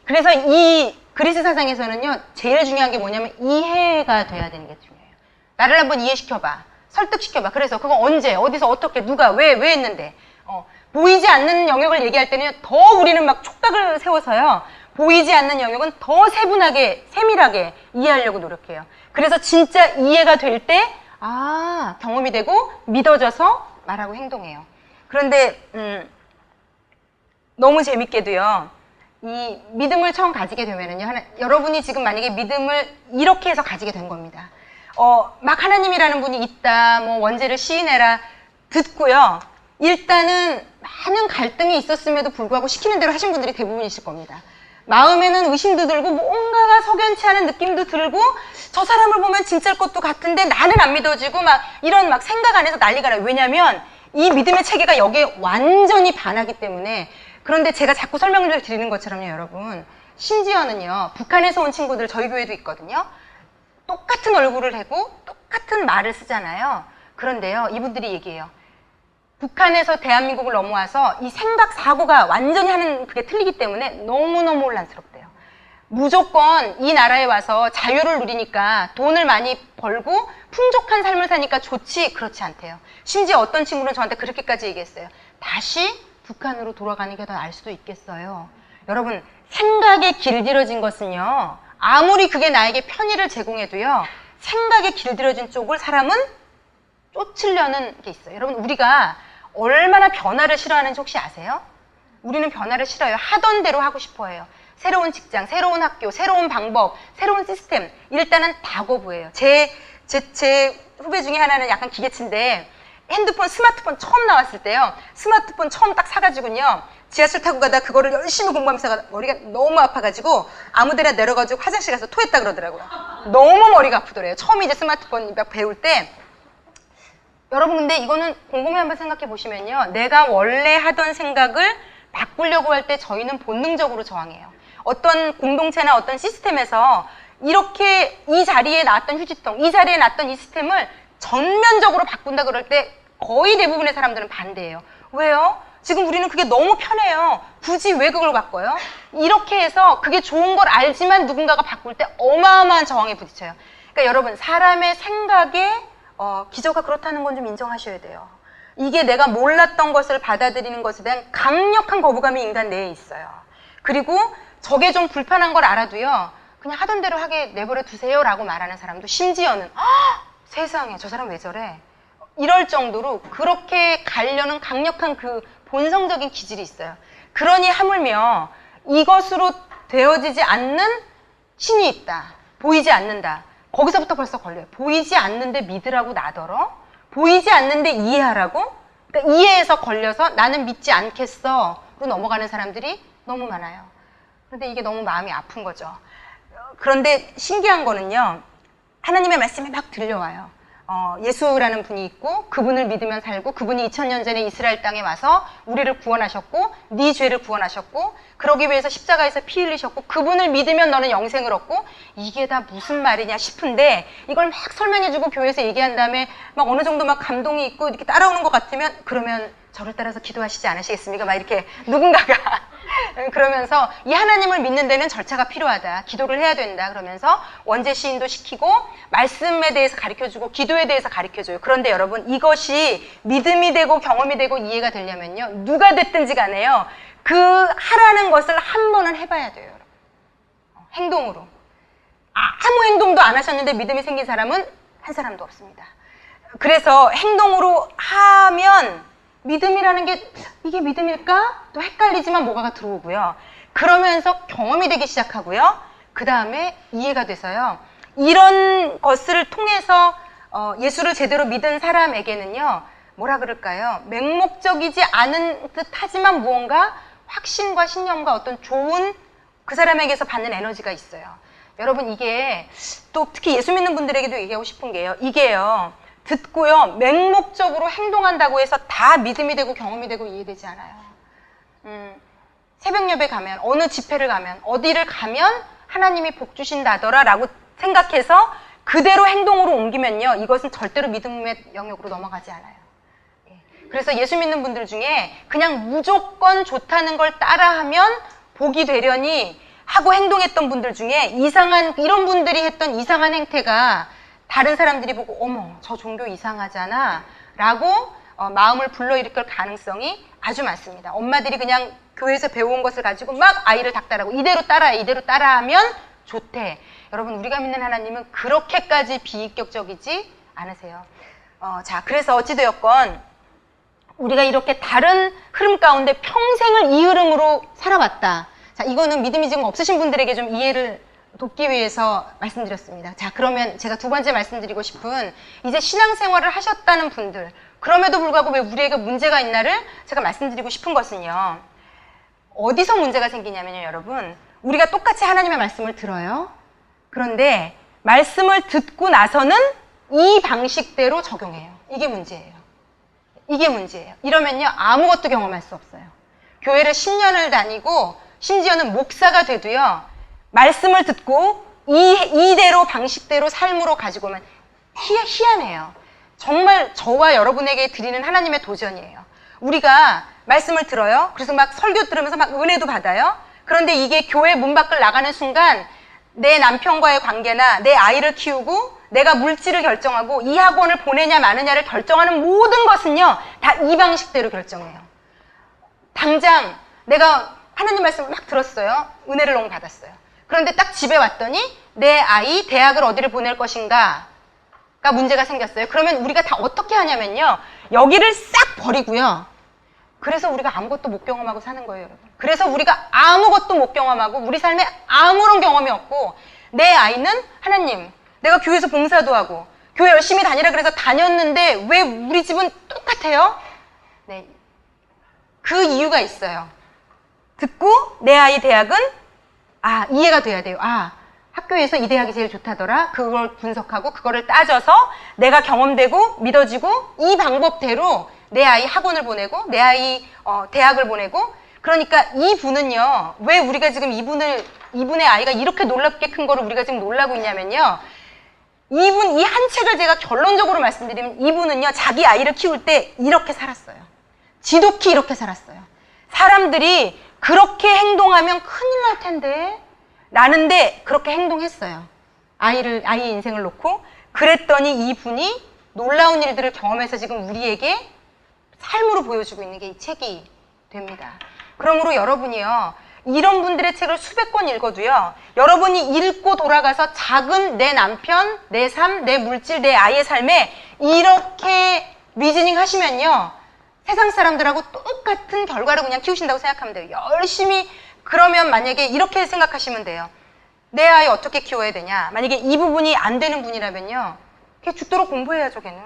그래서 이 그리스 사상에서는요. 제일 중요한 게 뭐냐면 이해가 돼야 되는 게 중요해요. 나를 한번 이해시켜봐. 설득시켜봐. 그래서 그거 언제 어디서 어떻게 누가 왜 했는데 보이지 않는 영역을 얘기할 때는 더 우리는 막 촉각을 세워서요. 보이지 않는 영역은 더 세분하게 세밀하게 이해하려고 노력해요. 그래서 진짜 이해가 될 때 경험이 되고 믿어져서 말하고 행동해요. 그런데 너무 재밌게도요. 이 믿음을 처음 가지게 되면은요. 여러분이 지금 만약에 믿음을 이렇게 해서 가지게 된 겁니다. 막 하나님이라는 분이 있다. 뭐 원죄를 시인해라. 듣고요. 일단은 많은 갈등이 있었음에도 불구하고 시키는 대로 하신 분들이 대부분이실 겁니다. 마음에는 의심도 들고 뭔가가 석연치 않은 느낌도 들고 저 사람을 보면 진짜일 것도 같은데 나는 안 믿어지고 막 이런 막 생각 안에서 난리가 나요. 왜냐면 이 믿음의 체계가 여기에 완전히 반하기 때문에. 그런데 제가 자꾸 설명을 드리는 것처럼요, 여러분. 심지어는요, 북한에서 온 친구들 저희 교회도 있거든요. 똑같은 얼굴을 하고 똑같은 말을 쓰잖아요. 그런데요, 이분들이 얘기해요. 북한에서 대한민국을 넘어와서 이 생각, 사고가 완전히 하는 그게 틀리기 때문에 너무너무 혼란스럽대요. 무조건 이 나라에 와서 자유를 누리니까 돈을 많이 벌고 풍족한 삶을 사니까 좋지, 그렇지 않대요. 심지어 어떤 친구는 저한테 그렇게까지 얘기했어요. 다시 북한으로 돌아가는 게 더 나을 수도 있겠어요. 여러분, 생각에 길들여진 것은요. 아무리 그게 나에게 편의를 제공해도요. 생각에 길들여진 쪽을 사람은 쫓으려는 게 있어요. 여러분, 우리가 얼마나 변화를 싫어하는지 혹시 아세요? 우리는 변화를 싫어요. 하던 대로 하고 싶어 해요. 새로운 직장, 새로운 학교, 새로운 방법, 새로운 시스템. 일단은 다 거부해요. 제 후배 중에 하나는 약간 기계치인데 스마트폰 처음 나왔을 때요. 스마트폰 처음 딱 사가지고요. 지하철 타고 가다 그거를 열심히 공부하면서 머리가 너무 아파가지고 아무데나 내려가지고 화장실 가서 토했다 그러더라고요. 너무 머리가 아프더래요. 처음 이제 스마트폰 막 배울 때. 여러분, 근데 이거는 곰곰이 한번 생각해 보시면요. 내가 원래 하던 생각을 바꾸려고 할 때 저희는 본능적으로 저항해요. 어떤 공동체나 어떤 시스템에서 이렇게 이 자리에 나왔던 휴지통, 이 자리에 놨던 이 시스템을 전면적으로 바꾼다 그럴 때 거의 대부분의 사람들은 반대해요. 왜요? 지금 우리는 그게 너무 편해요. 굳이 왜 그걸 바꿔요? 이렇게 해서 그게 좋은 걸 알지만 누군가가 바꿀 때 어마어마한 저항에 부딪혀요. 그러니까 여러분, 사람의 생각에 기저가 그렇다는 건 좀 인정하셔야 돼요. 이게 내가 몰랐던 것을 받아들이는 것에 대한 강력한 거부감이 인간 내에 있어요. 그리고 저게 좀 불편한 걸 알아도요. 그냥 하던 대로 하게 내버려 두세요 라고 말하는 사람도 심지어는 세상에 저 사람 왜 저래? 이럴 정도로 그렇게 가려는 강력한 그 본성적인 기질이 있어요. 그러니 하물며 이것으로 되어지지 않는 신이 있다. 보이지 않는다. 거기서부터 벌써 걸려요. 보이지 않는데 믿으라고 나더러 보이지 않는데 이해하라고? 그러니까 이해해서 걸려서 나는 믿지 않겠어로 넘어가는 사람들이 너무 많아요. 그런데 이게 너무 마음이 아픈 거죠. 그런데 신기한 거는요. 하나님의 말씀이 막 들려와요. 예수라는 분이 있고 그분을 믿으면 살고 그분이 2000년 전에 이스라엘 땅에 와서 우리를 구원하셨고 네 죄를 구원하셨고 그러기 위해서 십자가에서 피 흘리셨고 그분을 믿으면 너는 영생을 얻고 이게 다 무슨 말이냐 싶은데 이걸 막 설명해주고 교회에서 얘기한 다음에 막 어느 정도 막 감동이 있고 이렇게 따라오는 것 같으면 그러면 저를 따라서 기도하시지 않으시겠습니까? 막 이렇게 누군가가 그러면서 이 하나님을 믿는 데는 절차가 필요하다. 기도를 해야 된다. 그러면서 원죄 시인도 시키고 말씀에 대해서 가르쳐주고 기도에 대해서 가르쳐줘요. 그런데 여러분 이것이 믿음이 되고 경험이 되고 이해가 되려면요. 누가 됐든지 간에요. 그 하라는 것을 한 번은 해봐야 돼요. 여러분. 행동으로. 아무 행동도 안 하셨는데 믿음이 생긴 사람은 한 사람도 없습니다. 그래서 행동으로 하면 믿음이라는 게 이게 믿음일까? 또 헷갈리지만 뭐가가 들어오고요. 그러면서 경험이 되기 시작하고요. 그 다음에 이해가 돼서요. 이런 것을 통해서 예수를 제대로 믿은 사람에게는요. 뭐라 그럴까요? 맹목적이지 않은 듯 하지만 무언가 확신과 신념과 어떤 좋은 그 사람에게서 받는 에너지가 있어요. 여러분 이게 또 특히 예수 믿는 분들에게도 얘기하고 싶은 게요. 이게요. 듣고요. 맹목적으로 행동한다고 해서 다 믿음이 되고 경험이 되고 이해되지 않아요. 새벽 예배 가면 어느 집회를 가면 어디를 가면 하나님이 복 주신다더라 라고 생각해서 그대로 행동으로 옮기면요. 이것은 절대로 믿음의 영역으로 넘어가지 않아요. 그래서 예수 믿는 분들 중에 그냥 무조건 좋다는 걸 따라하면 복이 되려니 하고 행동했던 분들 중에 이런 분들이 했던 이상한 행태가 다른 사람들이 보고 어머 저 종교 이상하잖아 라고 마음을 불러일으킬 가능성이 아주 많습니다. 엄마들이 그냥 교회에서 배워온 것을 가지고 막 아이를 닥달하고 이대로 따라하면 좋대. 여러분 우리가 믿는 하나님은 그렇게까지 비인격적이지 않으세요. 자 그래서 어찌되었건 우리가 이렇게 다른 흐름 가운데 평생을 이 흐름으로 살아왔다. 자 이거는 믿음이 지금 없으신 분들에게 좀 이해를 돕기 위해서 말씀드렸습니다. 자 그러면 제가 두 번째 말씀드리고 싶은 이제 신앙생활을 하셨다는 분들 그럼에도 불구하고 왜 우리에게 문제가 있나를 제가 말씀드리고 싶은 것은요. 어디서 문제가 생기냐면요. 여러분 우리가 똑같이 하나님의 말씀을 들어요. 그런데 말씀을 듣고 나서는 이 방식대로 적용해요. 이게 문제예요. 이게 문제예요. 이러면요 아무것도 경험할 수 없어요. 교회를 10년을 다니고 심지어는 목사가 돼도요. 말씀을 듣고 이대로 방식대로 삶으로 가지고 오면 희한해요. 정말 저와 여러분에게 드리는 하나님의 도전이에요. 우리가 말씀을 들어요. 그래서 막 설교 들으면서 막 은혜도 받아요. 그런데 이게 교회 문 밖을 나가는 순간 내 남편과의 관계나 내 아이를 키우고 내가 물질을 결정하고 이 학원을 보내냐 마느냐를 결정하는 모든 것은요. 다 이 방식대로 결정해요. 당장 내가 하나님 말씀을 막 들었어요. 은혜를 너무 받았어요. 그런데 딱 집에 왔더니 내 아이 대학을 어디를 보낼 것인가가 문제가 생겼어요. 그러면 우리가 다 어떻게 하냐면요. 여기를 싹 버리고요. 그래서 우리가 아무것도 못 경험하고 사는 거예요, 여러분. 그래서 우리가 아무것도 못 경험하고 우리 삶에 아무런 경험이 없고 내 아이는 하나님, 내가 교회에서 봉사도 하고 교회 열심히 다니라 그래서 다녔는데 왜 우리 집은 똑같아요? 네, 그 이유가 있어요. 듣고 내 아이 대학은 이해가 돼야 돼요. 학교에서 이 대학이 제일 좋다더라. 그걸 분석하고 그거를 따져서 내가 경험되고 믿어지고 이 방법대로 내 아이 학원을 보내고 내 아이 대학을 보내고 그러니까 이분은요. 왜 우리가 지금 이분의 아이가 이렇게 놀랍게 큰 거를 우리가 지금 놀라고 있냐면요. 이 한 책을 제가 결론적으로 말씀드리면 이분은요. 자기 아이를 키울 때 이렇게 살았어요. 지독히 이렇게 살았어요. 사람들이 그렇게 행동하면 큰일 날 텐데 라는데 그렇게 행동했어요. 아이의 인생을 놓고 그랬더니 이분이 놀라운 일들을 경험해서 지금 우리에게 삶으로 보여주고 있는 게 이 책이 됩니다. 그러므로 여러분이요. 이런 분들의 책을 수백 권 읽어도요. 여러분이 읽고 돌아가서 작은 내 남편, 내 삶, 내 물질, 내 아이의 삶에 이렇게 리즈닝 하시면요. 세상 사람들하고 똑같은 결과를 그냥 키우신다고 생각하면 돼요. 열심히 그러면 만약에 이렇게 생각하시면 돼요. 내 아이 어떻게 키워야 되냐. 만약에 이 부분이 안 되는 분이라면요. 걔 죽도록 공부해야죠, 걔는.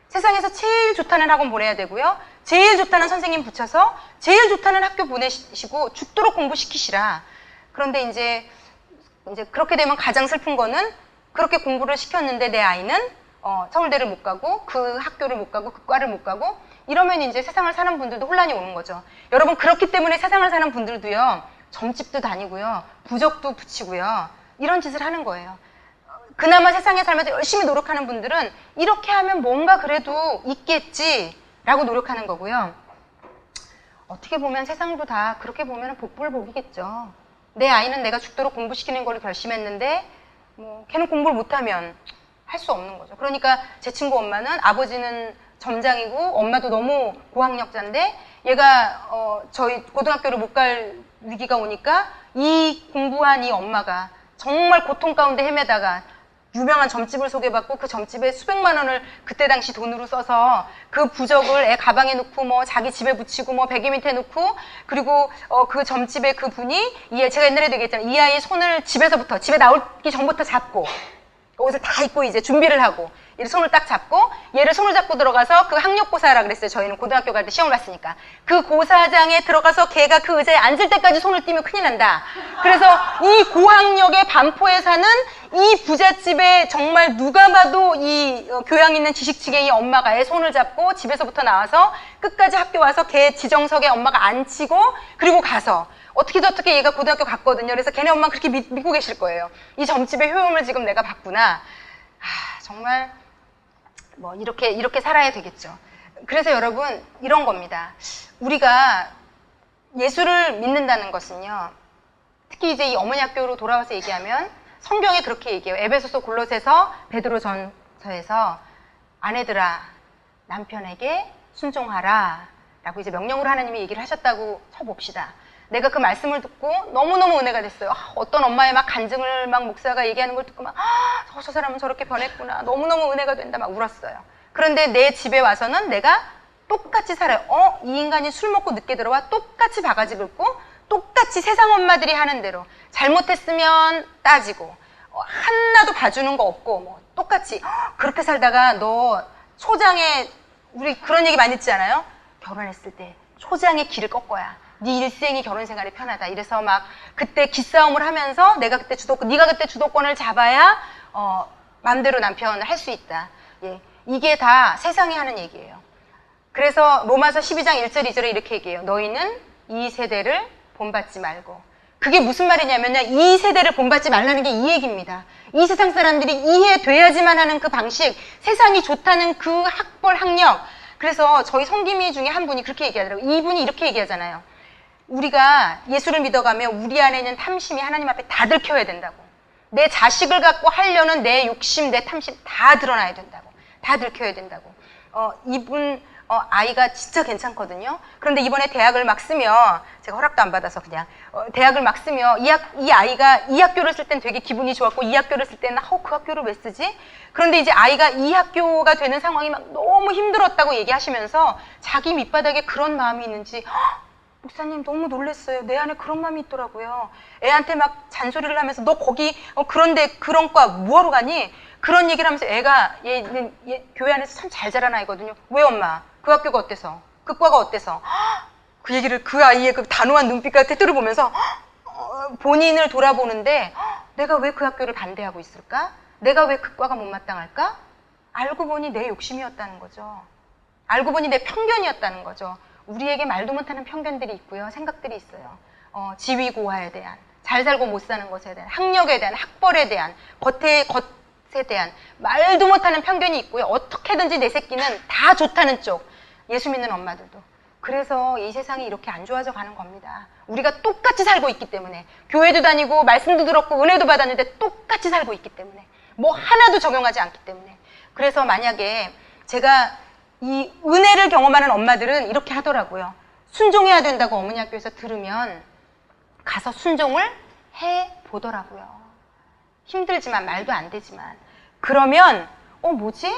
세상에서 제일 좋다는 학원 보내야 되고요. 제일 좋다는 선생님 붙여서 제일 좋다는 학교 보내시고 죽도록 공부시키시라. 그런데 이제 그렇게 되면 가장 슬픈 거는 그렇게 공부를 시켰는데 내 아이는 서울대를 못 가고 그 학교를 못 가고 그 과를 못 가고 이러면 이제 세상을 사는 분들도 혼란이 오는 거죠. 여러분 그렇기 때문에 세상을 사는 분들도요. 점집도 다니고요. 부적도 붙이고요. 이런 짓을 하는 거예요. 그나마 세상에 살면서 열심히 노력하는 분들은 이렇게 하면 뭔가 그래도 있겠지라고 노력하는 거고요. 어떻게 보면 세상도 다 그렇게 보면 복불복이겠죠. 내 아이는 내가 죽도록 공부시키는 걸로 결심했는데 뭐 걔는 공부를 못하면 할 수 없는 거죠. 그러니까 제 친구 엄마는 아버지는 점장이고 엄마도 너무 고학력자인데 얘가 저희 고등학교를 못 갈 위기가 오니까 이 공부한 이 엄마가 정말 고통 가운데 헤매다가 유명한 점집을 소개받고 그 점집에 수백만 원을 그때 당시 돈으로 써서 그 부적을 애 가방에 넣고 뭐 자기 집에 붙이고 뭐 베개 밑에 넣고 그리고 그 점집에 그 분이 제가 옛날에도 얘기했잖아요. 이 아이 손을 집에서부터 집에 나오기 전부터 잡고 옷을 다 입고 이제 준비를 하고 얘를 손을 딱 잡고 얘를 손을 잡고 들어가서 그 학력고사라 그랬어요. 저희는 고등학교 갈 때 시험을 봤으니까 그 고사장에 들어가서 걔가 그 의자에 앉을 때까지 손을 띄면 큰일 난다. 그래서 이 고학력의 반포에 사는 이 부잣집에 정말 누가 봐도 이 교양 있는 지식지갱이 엄마가 애 손을 잡고 집에서부터 나와서 끝까지 학교 와서 걔 지정석에 엄마가 앉히고 그리고 가서 어떻게 얘가 고등학교 갔거든요. 그래서 걔네 엄마는 그렇게 믿고 계실 거예요. 이 점집의 효용을 지금 내가 봤구나. 정말 뭐 이렇게 살아야 되겠죠. 그래서 여러분 이런 겁니다. 우리가 예수를 믿는다는 것은요. 특히 이제 이 어머니 학교로 돌아와서 얘기하면 성경에 그렇게 얘기해요. 에베소서, 골로새서, 베드로전서에서 아내들아 남편에게 순종하라 라고 이제 명령으로 하나님이 얘기를 하셨다고 쳐봅시다. 내가 그 말씀을 듣고 너무너무 은혜가 됐어요. 어떤 엄마의 막 간증을 막 목사가 얘기하는 걸 듣고 막 저 사람은 저렇게 변했구나. 너무너무 은혜가 된다. 막 울었어요. 그런데 내 집에 와서는 내가 똑같이 살아요. 이 인간이 술 먹고 늦게 들어와 똑같이 바가지 긁고 똑같이 세상 엄마들이 하는 대로 잘못했으면 따지고 하나도 봐주는 거 없고 뭐 똑같이 그렇게 살다가 너 초장에 우리 그런 얘기 많이 듣지 않아요? 결혼했을 때 초장의 길을 꺾어야 네 일생이 결혼 생활이 편하다. 이래서 막 그때 기싸움을 하면서 네가 그때 주도권을 잡아야 마음대로 남편을 할 수 있다. 예, 이게 다 세상이 하는 얘기예요. 그래서 로마서 12장 1절 2절에 이렇게 얘기해요. 너희는 이 세대를 본받지 말고. 그게 무슨 말이냐면요. 이 세대를 본받지 말라는 게 이 얘기입니다. 이 세상 사람들이 이해돼야지만 하는 그 방식, 세상이 좋다는 그 학벌, 학력. 그래서 저희 성김이 중에 한 분이 그렇게 얘기하더라고요. 이분이 이렇게 얘기하잖아요. 우리가 예수를 믿어가면 우리 안에 있는 탐심이 하나님 앞에 다 들켜야 된다고. 내 자식을 갖고 하려는 내 욕심, 내 탐심 다 드러나야 된다고. 다 들켜야 된다고. 이분 아이가 진짜 괜찮거든요. 그런데 이번에 대학을 막 쓰며 제가 허락도 안 받아서 그냥 대학을 막 쓰며 이 아이가 이 학교를 쓸 땐 되게 기분이 좋았고 이 학교를 쓸 때는 그 학교를 왜 쓰지? 그런데 이제 아이가 이 학교가 되는 상황이 막 너무 힘들었다고 얘기하시면서 자기 밑바닥에 그런 마음이 있는지 목사님 너무 놀랐어요. 내 안에 그런 마음이 있더라고요. 애한테 막 잔소리를 하면서 너 거기 그런데 그런 과 뭐하러 가니? 그런 얘기를 하면서 애가 얘 교회 안에서 참 잘 자란 아이거든요. 왜 엄마? 그 학교가 어때서? 그 과가 어때서? 그 얘기를 그 아이의 그 단호한 눈빛과 태도를 보면서 본인을 돌아보는데 내가 왜 그 학교를 반대하고 있을까? 내가 왜 그 과가 못마땅할까? 알고 보니 내 욕심이었다는 거죠. 알고 보니 내 편견이었다는 거죠. 우리에게 말도 못하는 편견들이 있고요. 생각들이 있어요. 지위고하에 대한, 잘 살고 못 사는 것에 대한, 학력에 대한, 학벌에 대한, 것에 대한 말도 못하는 편견이 있고요. 어떻게든지 내 새끼는 다 좋다는 쪽. 예수 믿는 엄마들도. 그래서 이 세상이 이렇게 안 좋아져 가는 겁니다. 우리가 똑같이 살고 있기 때문에. 교회도 다니고 말씀도 들었고 은혜도 받았는데 똑같이 살고 있기 때문에. 뭐 하나도 적용하지 않기 때문에. 그래서 만약에 제가 이 은혜를 경험하는 엄마들은 이렇게 하더라고요. 순종해야 된다고 어머니 학교에서 들으면 가서 순종을 해보더라고요. 힘들지만 말도 안 되지만. 그러면 뭐지?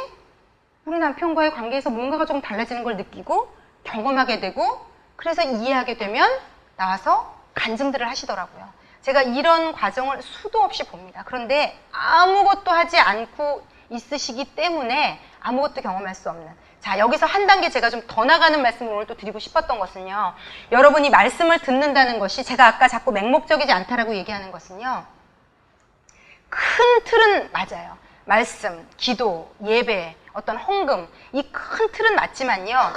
우리 남편과의 관계에서 뭔가가 좀 달라지는 걸 느끼고 경험하게 되고 그래서 이해하게 되면 나와서 간증들을 하시더라고요. 제가 이런 과정을 수도 없이 봅니다. 그런데 아무것도 하지 않고 있으시기 때문에 아무것도 경험할 수 없는. 자, 여기서 한 단계 제가 좀 더 나가는 말씀을 오늘 또 드리고 싶었던 것은요. 여러분이 말씀을 듣는다는 것이 제가 아까 자꾸 맹목적이지 않다라고 얘기하는 것은요. 큰 틀은 맞아요. 말씀, 기도, 예배, 어떤 헌금, 이 큰 틀은 맞지만요.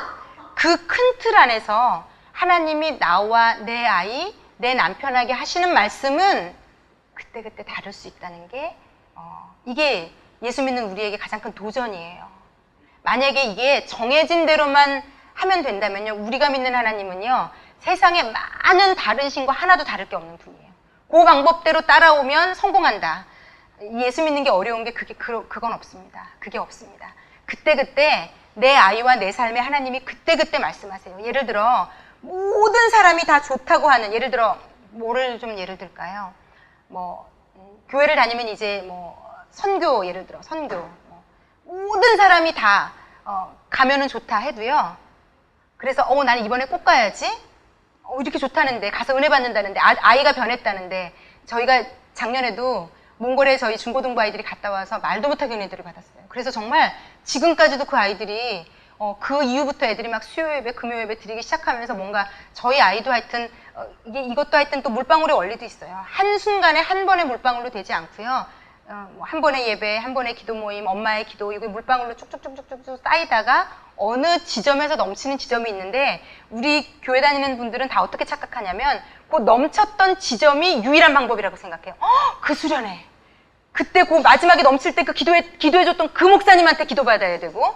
그 큰 틀 안에서 하나님이 나와 내 아이, 내 남편에게 하시는 말씀은 그때그때 다를 수 있다는 게 이게 예수 믿는 우리에게 가장 큰 도전이에요. 만약에 이게 정해진 대로만 하면 된다면요. 우리가 믿는 하나님은요. 세상에 많은 다른 신과 하나도 다를 게 없는 분이에요. 그 방법대로 따라오면 성공한다. 예수 믿는 게 어려운 게 그건 없습니다. 그게 없습니다. 그때그때 내 아이와 내 삶에 하나님이 그때그때 말씀하세요. 예를 들어 모든 사람이 다 좋다고 하는, 예를 들어 뭐를 좀 예를 들까요? 교회를 다니면 이제 선교, 예를 들어 선교, 모든 사람이 다 가면은 좋다 해도요. 그래서 나는 이번에 꼭 가야지. 이렇게 좋다는데, 가서 은혜 받는다는데, 아이가 변했다는데. 저희가 작년에도 몽골에 저희 중고등부 아이들이 갔다 와서 말도 못하게 은혜들을 받았어요. 그래서 정말 지금까지도 그 아이들이 그 이후부터 애들이 막 수요 예배, 금요 예배 드리기 시작하면서 뭔가 저희 아이도 하여튼 이것도 하여튼 또 물방울의 원리도 있어요. 한순간에 한 번의 물방울로 되지 않고요. 한 번의 예배, 한 번의 기도 모임, 엄마의 기도, 이거 물방울로 쭉쭉쭉쭉쭉 쌓이다가 어느 지점에서 넘치는 지점이 있는데, 우리 교회 다니는 분들은 다 어떻게 착각하냐면 그 넘쳤던 지점이 유일한 방법이라고 생각해요. 그 수련회. 그때 그 마지막에 넘칠 때 그 기도해줬던 그 목사님한테 기도받아야 되고,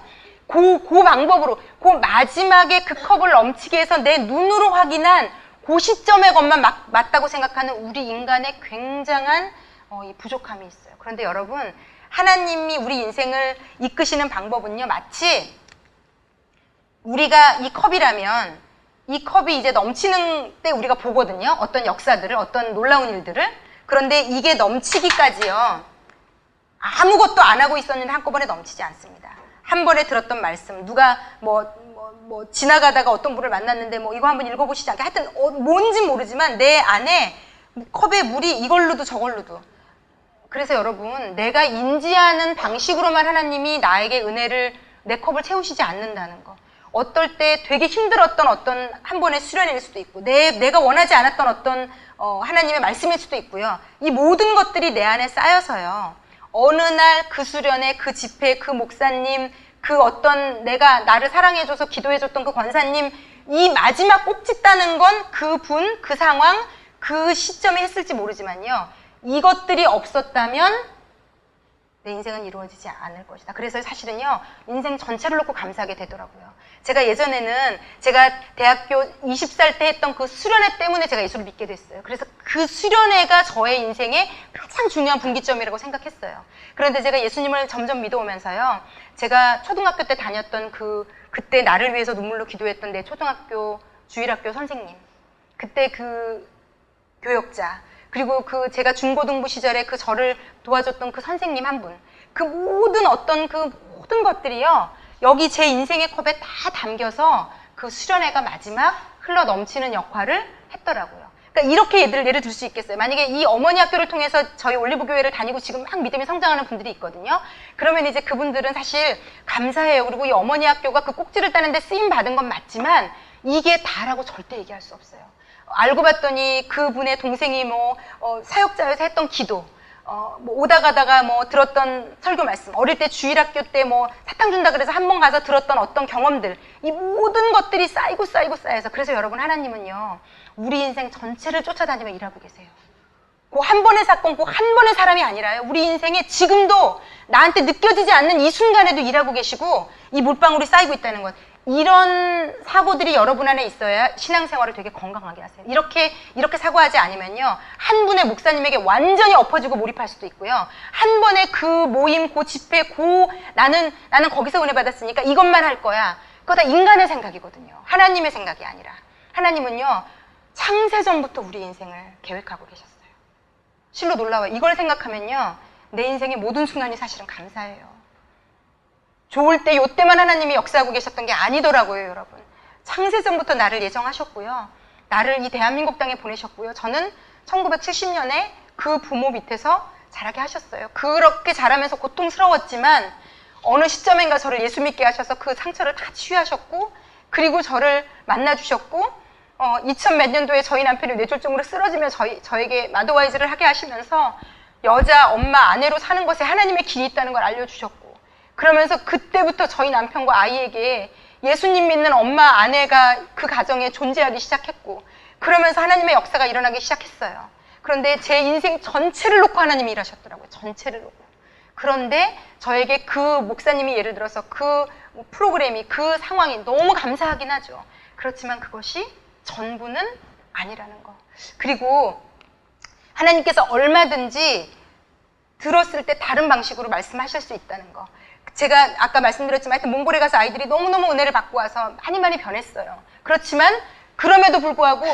그 방법으로, 그 마지막에 그 컵을 넘치게 해서 내 눈으로 확인한 그 시점의 것만 맞다고 생각하는 우리 인간의 굉장한 이 부족함이 있어요. 그런데 여러분, 하나님이 우리 인생을 이끄시는 방법은요, 마치 우리가 이 컵이라면 이 컵이 이제 넘치는 때 우리가 보거든요. 어떤 역사들을, 어떤 놀라운 일들을. 그런데 이게 넘치기까지요, 아무것도 안 하고 있었는데 한꺼번에 넘치지 않습니다. 한 번에 들었던 말씀, 누가 지나가다가 어떤 분을 만났는데 이거 한번 읽어보시지 않게, 하여튼 뭔지 모르지만 내 안에 컵에 물이 이걸로도 저걸로도. 그래서 여러분, 내가 인지하는 방식으로만 하나님이 나에게 은혜를, 내 컵을 채우시지 않는다는 거. 어떨 때 되게 힘들었던 어떤 한 번의 수련일 수도 있고, 내가 원하지 않았던 어떤 하나님의 말씀일 수도 있고요. 이 모든 것들이 내 안에 쌓여서요, 어느 날 그 수련회, 그 집회, 그 목사님, 그 어떤 나를 사랑해줘서 기도해줬던 그 권사님, 이 마지막 꼭지 따는 건 그분, 그 상황, 그 시점에 했을지 모르지만요, 이것들이 없었다면 내 인생은 이루어지지 않을 것이다. 그래서 사실은요, 인생 전체를 놓고 감사하게 되더라고요. 제가 예전에는 제가 대학교 20살 때 했던 그 수련회 때문에 제가 예수를 믿게 됐어요. 그래서 그 수련회가 저의 인생의 가장 중요한 분기점이라고 생각했어요. 그런데 제가 예수님을 점점 믿어오면서요, 제가 초등학교 때 다녔던 그때 나를 위해서 눈물로 기도했던 내 초등학교 주일학교 선생님, 그때 그 교역자, 그리고 제가 중고등부 시절에 저를 도와줬던 그 선생님 한 분, 그 모든 것들이요, 여기 제 인생의 컵에 다 담겨서 그 수련회가 마지막 흘러 넘치는 역할을 했더라고요. 그러니까 이렇게 예를 들 수 있겠어요. 만약에 이 어머니 학교를 통해서 저희 올리브교회를 다니고 지금 막 믿음이 성장하는 분들이 있거든요. 그러면 이제 그분들은 사실 감사해요. 그리고 이 어머니 학교가 그 꼭지를 따는데 쓰임 받은 건 맞지만 이게 다라고 절대 얘기할 수 없어요. 알고 봤더니 그분의 동생이 사역자여서 했던 기도, 오다 가다가 들었던 설교 말씀, 어릴 때 주일학교 때 사탕 준다 그래서 한 번 가서 들었던 어떤 경험들, 이 모든 것들이 쌓여서, 그래서 여러분, 하나님은요, 우리 인생 전체를 쫓아다니며 일하고 계세요. 그 한 번의 사건, 그 한 번의 사람이 아니라요, 우리 인생에 지금도 나한테 느껴지지 않는 이 순간에도 일하고 계시고, 이 물방울이 쌓이고 있다는 것. 이런 사고들이 여러분 안에 있어야 신앙생활을 되게 건강하게 하세요. 이렇게 사고하지 않으면요, 한 분의 목사님에게 완전히 엎어지고 몰입할 수도 있고요, 한 번에 그 모임, 그 집회, 나는 거기서 은혜 받았으니까 이것만 할 거야. 그거 다 인간의 생각이거든요. 하나님의 생각이 아니라. 하나님은요, 창세전부터 우리 인생을 계획하고 계셨어요. 실로 놀라워요. 이걸 생각하면요, 내 인생의 모든 순간이 사실은 감사해요. 좋을 때 요때만 하나님이 역사하고 계셨던 게 아니더라고요, 여러분. 창세전부터 나를 예정하셨고요, 나를 이 대한민국 땅에 보내셨고요, 저는 1970년에 그 부모 밑에서 자라게 하셨어요. 그렇게 자라면서 고통스러웠지만 어느 시점인가 저를 예수 믿게 하셔서 그 상처를 다 치유하셨고, 그리고 저를 만나주셨고, 2000 몇 년도에 저희 남편이 뇌졸중으로 쓰러지며 저에게 마더와이즈를 하게 하시면서 여자, 엄마, 아내로 사는 것에 하나님의 길이 있다는 걸 알려주셨고, 그러면서 그때부터 저희 남편과 아이에게 예수님 믿는 엄마, 아내가 그 가정에 존재하기 시작했고, 그러면서 하나님의 역사가 일어나기 시작했어요. 그런데 제 인생 전체를 놓고 하나님이 일하셨더라고요. 전체를 놓고. 그런데 저에게 그 목사님이 예를 들어서 그 프로그램이, 그 상황이 너무 감사하긴 하죠. 그렇지만 그것이 전부는 아니라는 거. 그리고 하나님께서 얼마든지 들었을 때 다른 방식으로 말씀하실 수 있다는 거. 제가 아까 말씀드렸지만 하여튼 몽골에 가서 아이들이 너무너무 은혜를 받고 와서 많이 많이 변했어요. 그렇지만 그럼에도 불구하고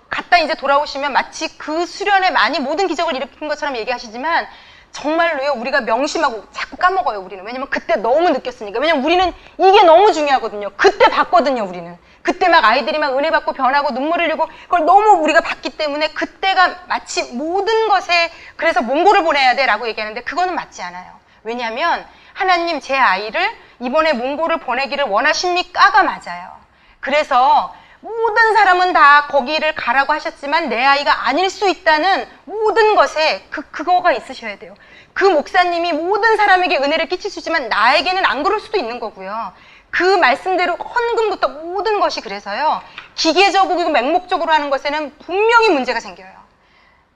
갔다 이제 돌아오시면 마치 그 수련에 많이 모든 기적을 일으킨 것처럼 얘기하시지만 정말로요, 우리가 명심하고 자꾸 까먹어요, 우리는. 왜냐면 그때 너무 느꼈으니까. 왜냐면 우리는 이게 너무 중요하거든요. 그때 봤거든요, 우리는. 그때 막 아이들이 막 은혜 받고 변하고 눈물 흘리고 그걸 너무 우리가 봤기 때문에 그때가 마치 모든 것에 그래서 몽골을 보내야 돼 라고 얘기하는데 그거는 맞지 않아요. 왜냐하면 하나님 제 아이를 이번에 몽골을 보내기를 원하십니까가 맞아요. 그래서 모든 사람은 다 거기를 가라고 하셨지만 내 아이가 아닐 수 있다는 모든 것에 그거가 있으셔야 돼요. 그 목사님이 모든 사람에게 은혜를 끼칠 수 있지만 나에게는 안 그럴 수도 있는 거고요. 그 말씀대로 헌금부터 모든 것이 그래서요. 기계적이고 맹목적으로 하는 것에는 분명히 문제가 생겨요.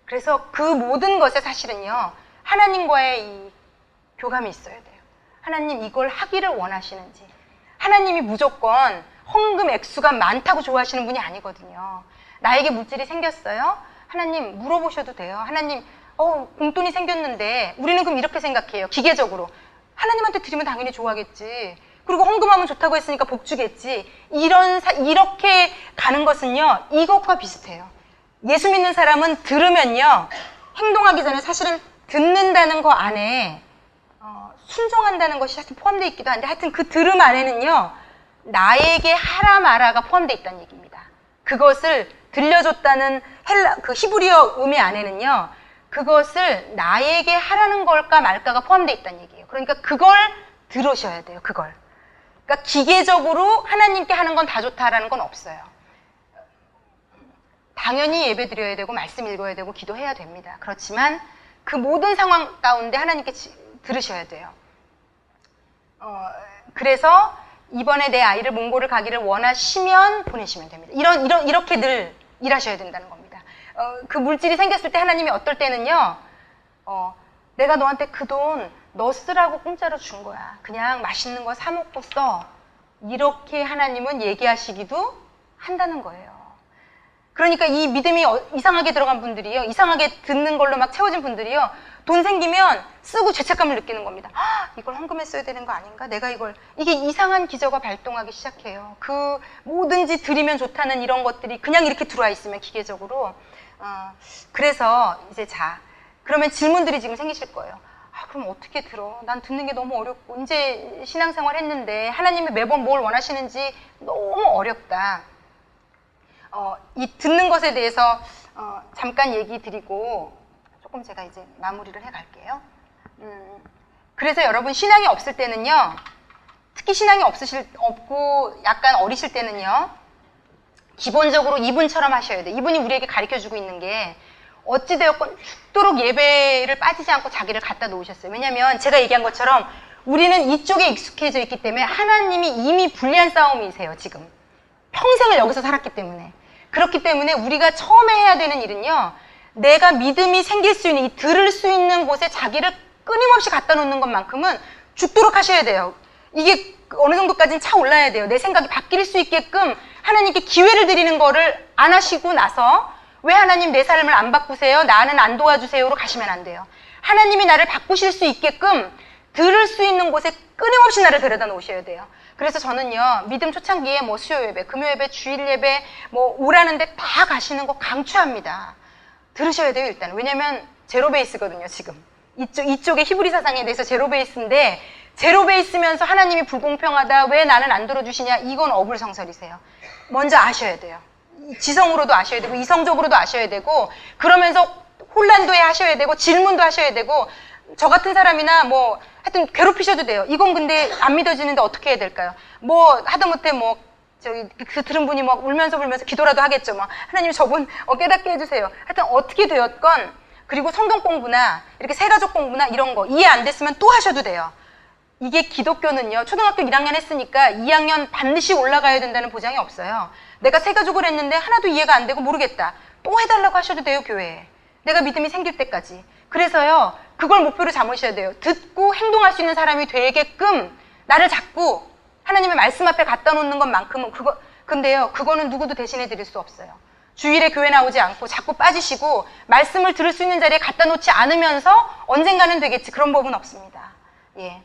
그래서 그 모든 것에 사실은요. 하나님과의 이 교감이 있어야 돼요. 하나님 이걸 하기를 원하시는지. 하나님이 무조건 헌금 액수가 많다고 좋아하시는 분이 아니거든요. 나에게 물질이 생겼어요? 하나님 물어보셔도 돼요. 하나님 공돈이 생겼는데 우리는 그럼 이렇게 생각해요. 기계적으로. 하나님한테 드리면 당연히 좋아하겠지. 그리고 헌금하면 좋다고 했으니까 복 주겠지. 이렇게 가는 것은요. 이것과 비슷해요. 예수 믿는 사람은 들으면요. 행동하기 전에 사실은 듣는다는 거 안에 순종한다는 것이 사실 포함되어 있기도 한데 하여튼 그 들음 안에는요. 나에게 하라 마라가 포함되어 있다는 얘기입니다. 그것을 들려줬다는 그 히브리어 의미 안에는요. 그것을 나에게 하라는 걸까 말까가 포함되어 있다는 얘기예요. 그러니까 그걸 들으셔야 돼요. 그걸. 그러니까 기계적으로 하나님께 하는 건 다 좋다라는 건 없어요. 당연히 예배 드려야 되고 말씀 읽어야 되고 기도해야 됩니다. 그렇지만 그 모든 상황 가운데 하나님께 들으셔야 돼요. 그래서 이번에 내 아이를 몽골을 가기를 원하시면 보내시면 됩니다. 이렇게 늘 일하셔야 된다는 겁니다. 그 물질이 생겼을 때 하나님이 어떨 때는요, 내가 너한테 그 돈 너 쓰라고 공짜로 준 거야. 그냥 맛있는 거 사 먹고 써. 이렇게 하나님은 얘기하시기도 한다는 거예요. 그러니까 이 믿음이 이상하게 들어간 분들이요, 이상하게 듣는 걸로 막 채워진 분들이요, 돈 생기면 쓰고 죄책감을 느끼는 겁니다. 이걸 헌금에 써야 되는 거 아닌가? 이게 이상한 기저가 발동하기 시작해요. 그 뭐든지 드리면 좋다는 이런 것들이 그냥 이렇게 들어와 있으면 기계적으로. 그래서 이제 그러면 질문들이 지금 생기실 거예요. 그럼 어떻게 들어? 난 듣는 게 너무 어렵고 이제 신앙생활 했는데 하나님이 매번 뭘 원하시는지 너무 어렵다. 이 듣는 것에 대해서 잠깐 얘기 드리고 조금 제가 이제 마무리를 해갈게요. 그래서 여러분 신앙이 없을 때는요, 특히 신앙이 없고 약간 어리실 때는요, 기본적으로 이분처럼 하셔야 돼요. 이분이 우리에게 가르쳐주고 있는 게 어찌되었건 죽도록 예배를 빠지지 않고 자기를 갖다 놓으셨어요. 왜냐하면 제가 얘기한 것처럼 우리는 이쪽에 익숙해져 있기 때문에 하나님이 이미 불리한 싸움이세요. 지금 평생을 여기서 살았기 때문에. 그렇기 때문에 우리가 처음에 해야 되는 일은요, 내가 믿음이 생길 수 있는, 들을 수 있는 곳에 자기를 끊임없이 갖다 놓는 것만큼은 죽도록 하셔야 돼요. 이게 어느 정도까지는 차올라야 돼요. 내 생각이 바뀔 수 있게끔 하나님께 기회를 드리는 거를 안 하시고 나서 왜 하나님 내 삶을 안 바꾸세요? 나는 안 도와주세요로 가시면 안 돼요. 하나님이 나를 바꾸실 수 있게끔 들을 수 있는 곳에 끊임없이 나를 데려다 놓으셔야 돼요. 그래서 저는요, 믿음 초창기에 뭐 수요 예배, 금요 예배, 주일 예배, 뭐 오라는데 다 가시는 거 강추합니다. 들으셔야 돼요, 일단. 왜냐면 제로 베이스거든요, 지금. 이쪽에 히브리 사상에 대해서 제로 베이스인데, 제로 베이스면서 하나님이 불공평하다, 왜 나는 안 들어주시냐, 이건 어불성설이세요. 먼저 아셔야 돼요. 지성으로도 아셔야 되고, 이성적으로도 아셔야 되고, 그러면서 혼란도 하셔야 되고, 질문도 하셔야 되고, 저 같은 사람이나 뭐, 하여튼 괴롭히셔도 돼요. 이건 근데 안 믿어지는데 어떻게 해야 될까요? 뭐, 하다못해 뭐, 그 들은 분이 막 울면서 기도라도 하겠죠. 막, 하나님 저분 깨닫게 해주세요. 하여튼 어떻게 되었건, 그리고 성경 공부나, 이렇게 세가족 공부나 이런 거, 이해 안 됐으면 또 하셔도 돼요. 이게 기독교는요, 초등학교 1학년 했으니까 2학년 반드시 올라가야 된다는 보장이 없어요. 내가 세가족을 했는데 하나도 이해가 안 되고 모르겠다. 또 해달라고 하셔도 돼요, 교회에. 내가 믿음이 생길 때까지. 그래서요, 그걸 목표로 삼으셔야 돼요. 듣고 행동할 수 있는 사람이 되게끔 나를 자꾸 하나님의 말씀 앞에 갖다 놓는 것만큼은 근데요, 그거는 누구도 대신해 드릴 수 없어요. 주일에 교회 나오지 않고 자꾸 빠지시고 말씀을 들을 수 있는 자리에 갖다 놓지 않으면서 언젠가는 되겠지. 그런 법은 없습니다. 예.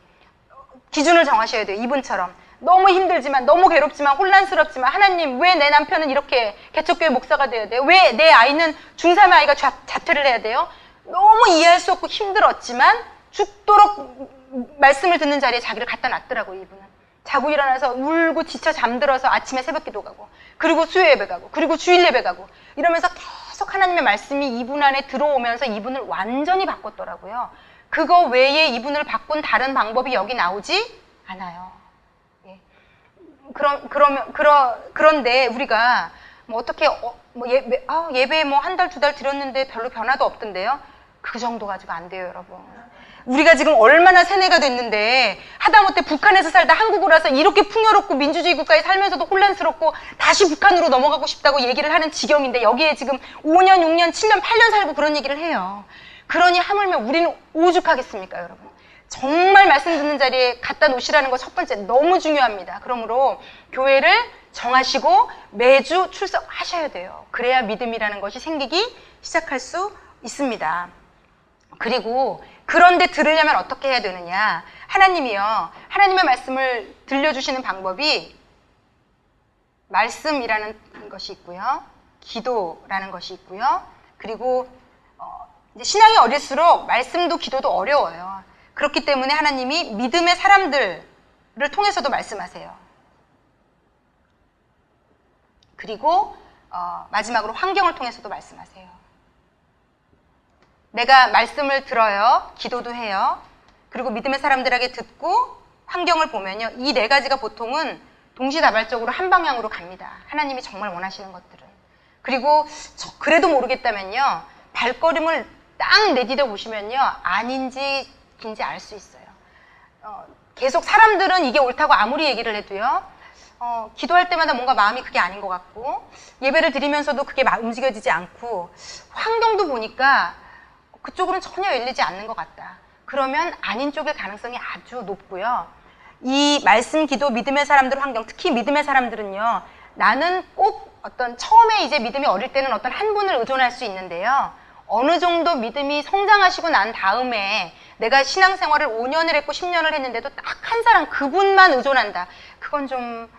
기준을 정하셔야 돼요. 이분처럼. 너무 힘들지만, 너무 괴롭지만, 혼란스럽지만, 하나님, 왜 내 남편은 이렇게 개척교회 목사가 되어야 돼요? 왜 내 아이는 중3의 아이가 자퇴를 해야 돼요? 너무 이해할 수 없고 힘들었지만 죽도록 말씀을 듣는 자리에 자기를 갖다 놨더라고요, 이분은. 자고 일어나서 울고 지쳐 잠들어서 아침에 새벽 기도 가고, 그리고 수요 예배 가고, 그리고 주일 예배 가고, 이러면서 계속 하나님의 말씀이 이분 안에 들어오면서 이분을 완전히 바꿨더라고요. 그거 외에 이분을 바꾼 다른 방법이 여기 나오지 않아요. 예. 그런데 우리가 뭐 어떻게 예배 뭐 한 달, 두 달 드렸는데 별로 변화도 없던데요. 그 정도 가지고 안 돼요, 여러분. 우리가 지금 얼마나 세뇌가 됐는데 하다못해 북한에서 살다 한국으로 와서 이렇게 풍요롭고 민주주의 국가에 살면서도 혼란스럽고 다시 북한으로 넘어가고 싶다고 얘기를 하는 지경인데 여기에 지금 5년, 6년, 7년, 8년 살고 그런 얘기를 해요. 그러니 하물며 우리는 오죽하겠습니까, 여러분. 정말 말씀 듣는 자리에 갖다 놓으시라는 거 첫 번째 너무 중요합니다. 그러므로 교회를 정하시고 매주 출석하셔야 돼요. 그래야 믿음이라는 것이 생기기 시작할 수 있습니다. 그리고 그런데 들으려면 어떻게 해야 되느냐. 하나님이요. 하나님의 말씀을 들려주시는 방법이 말씀이라는 것이 있고요. 기도라는 것이 있고요. 그리고 이제 신앙이 어릴수록 말씀도 기도도 어려워요. 그렇기 때문에 하나님이 믿음의 사람들을 통해서도 말씀하세요. 그리고 마지막으로 환경을 통해서도 말씀하세요. 내가 말씀을 들어요. 기도도 해요. 그리고 믿음의 사람들에게 듣고 환경을 보면요. 이 네 가지가 보통은 동시다발적으로 한 방향으로 갑니다. 하나님이 정말 원하시는 것들은. 그리고 그래도 모르겠다면요. 발걸음을 딱 내디뎌 보시면요. 아닌지 긴지 알 수 있어요. 계속 사람들은 이게 옳다고 아무리 얘기를 해도요. 기도할 때마다 뭔가 마음이 그게 아닌 것 같고 예배를 드리면서도 그게 움직여지지 않고 환경도 보니까 그쪽으로는 전혀 열리지 않는 것 같다. 그러면 아닌 쪽일 가능성이 아주 높고요. 이 말씀, 기도, 믿음의 사람들 환경, 특히 믿음의 사람들은요. 나는 꼭 어떤 처음에 이제 믿음이 어릴 때는 어떤 한 분을 의존할 수 있는데요. 어느 정도 믿음이 성장하시고 난 다음에 내가 신앙생활을 5년을 했고 10년을 했는데도 딱 한 사람 그분만 의존한다. 그건 좀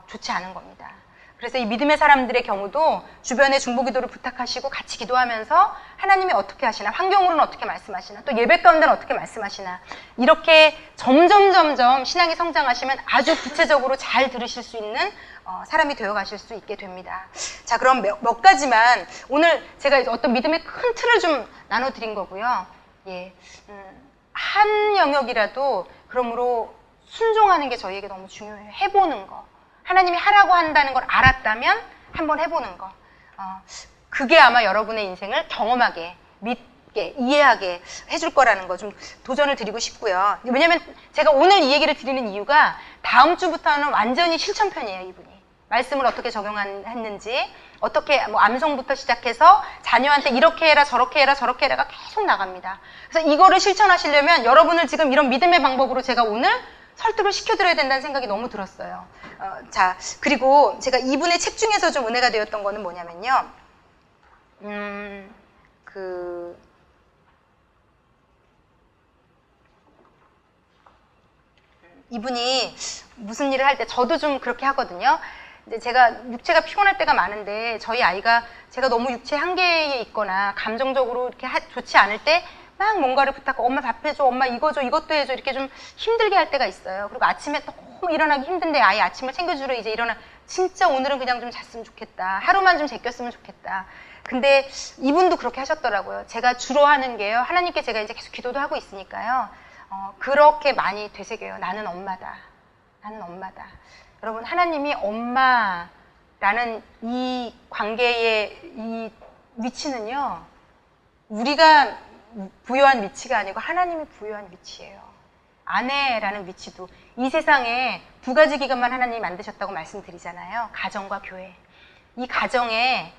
좋지 않은 겁니다. 그래서 이 믿음의 사람들의 경우도 주변에 중보기도를 부탁하시고 같이 기도하면서 하나님이 어떻게 하시나, 환경으로는 어떻게 말씀하시나, 또 예배 가운데는 어떻게 말씀하시나 이렇게 점점 신앙이 성장하시면 아주 구체적으로 잘 들으실 수 있는 사람이 되어가실 수 있게 됩니다. 자, 그럼 몇 가지만 오늘 제가 어떤 믿음의 큰 틀을 좀 나눠드린 거고요. 예, 한 영역이라도 그러므로 순종하는 게 저희에게 너무 중요해요. 해보는 거. 하나님이 하라고 한다는 걸 알았다면 한번 해보는 거. 그게 아마 여러분의 인생을 경험하게, 믿게, 이해하게 해줄 거라는 거 좀 도전을 드리고 싶고요. 왜냐면 제가 오늘 이 얘기를 드리는 이유가 다음 주부터는 완전히 실천편이에요, 이분이. 말씀을 어떻게 적용했는지, 어떻게 뭐 암송부터 시작해서 자녀한테 이렇게 해라, 저렇게 해라, 저렇게 해라가 계속 나갑니다. 그래서 이거를 실천하시려면 여러분을 지금 이런 믿음의 방법으로 제가 오늘 설득을 시켜드려야 된다는 생각이 너무 들었어요. 자, 그리고 제가 이분의 책 중에서 좀 은혜가 되었던 거는 뭐냐면요. 이분이 무슨 일을 할 때 저도 좀 그렇게 하거든요. 이제 제가 육체가 피곤할 때가 많은데 저희 아이가 제가 너무 육체 한계에 있거나 감정적으로 이렇게 좋지 않을 때 막 뭔가를 부탁하고 엄마 밥 해줘, 엄마 이거 줘, 이것도 해줘 이렇게 좀 힘들게 할 때가 있어요. 그리고 아침에 너무 일어나기 힘든데 아이 아침을 챙겨주러 이제 진짜 오늘은 그냥 좀 잤으면 좋겠다. 하루만 좀 제꼈으면 좋겠다. 근데 이분도 그렇게 하셨더라고요. 제가 주로 하는 게요. 하나님께 제가 이제 계속 기도도 하고 있으니까요. 그렇게 많이 되새겨요. 나는 엄마다. 나는 엄마다. 여러분, 하나님이 엄마라는 이 관계의 이 위치는요. 우리가 부여한 위치가 아니고 하나님이 부여한 위치예요. 아내라는 위치도 이 세상에 두 가지 기관만 하나님이 만드셨다고 말씀드리잖아요. 가정과 교회. 이 가정에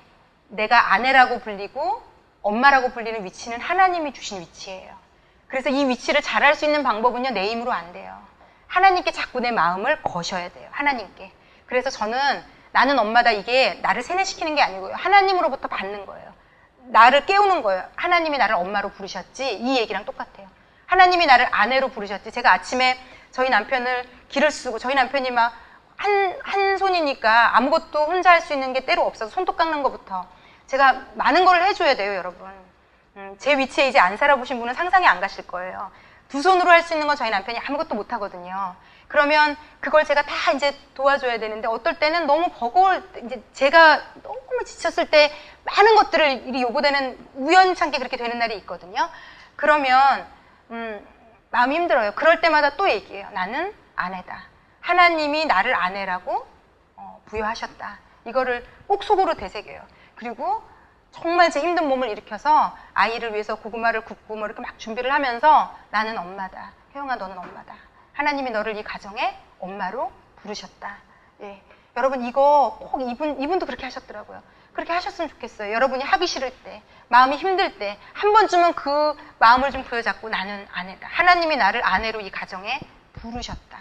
내가 아내라고 불리고 엄마라고 불리는 위치는 하나님이 주신 위치예요. 그래서 이 위치를 잘할 수 있는 방법은요. 내 힘으로 안 돼요. 하나님께 자꾸 내 마음을 거셔야 돼요. 하나님께. 그래서 저는 나는 엄마다 이게 나를 세뇌시키는 게 아니고요. 하나님으로부터 받는 거예요. 나를 깨우는 거예요. 하나님이 나를 엄마로 부르셨지. 이 얘기랑 똑같아요. 하나님이 나를 아내로 부르셨지. 제가 아침에 저희 남편을 기를 쓰고 저희 남편이 막 한 손이니까 아무것도 혼자 할 수 있는 게 때로 없어서 손톱 깎는 것부터 제가 많은 걸 해줘야 돼요, 여러분. 제 위치에 이제 안 살아보신 분은 상상이 안 가실 거예요. 두 손으로 할 수 있는 건 저희 남편이 아무것도 못 하거든요. 그러면 그걸 제가 다 이제 도와줘야 되는데 어떨 때는 너무 버거울 때, 이제 제가 너무 지쳤을 때 많은 것들을 일이 요구되는 우연찮게 그렇게 되는 날이 있거든요. 그러면 마음이 힘들어요. 그럴 때마다 또 얘기해요. 나는 아내다. 하나님이 나를 아내라고 부여하셨다. 이거를 꼭 속으로 되새겨요. 그리고 정말 제 힘든 몸을 일으켜서 아이를 위해서 고구마를 굽고 뭐 이렇게 막 준비를 하면서 나는 엄마다. 혜영아, 너는 엄마다. 하나님이 너를 이 가정의 엄마로 부르셨다. 예. 여러분 이거 꼭 이분도 그렇게 하셨더라고요. 그렇게 하셨으면 좋겠어요. 여러분이 하기 싫을 때, 마음이 힘들 때 한 번쯤은 그 마음을 좀 부여잡고 나는 아내다. 하나님이 나를 아내로 이 가정에 부르셨다.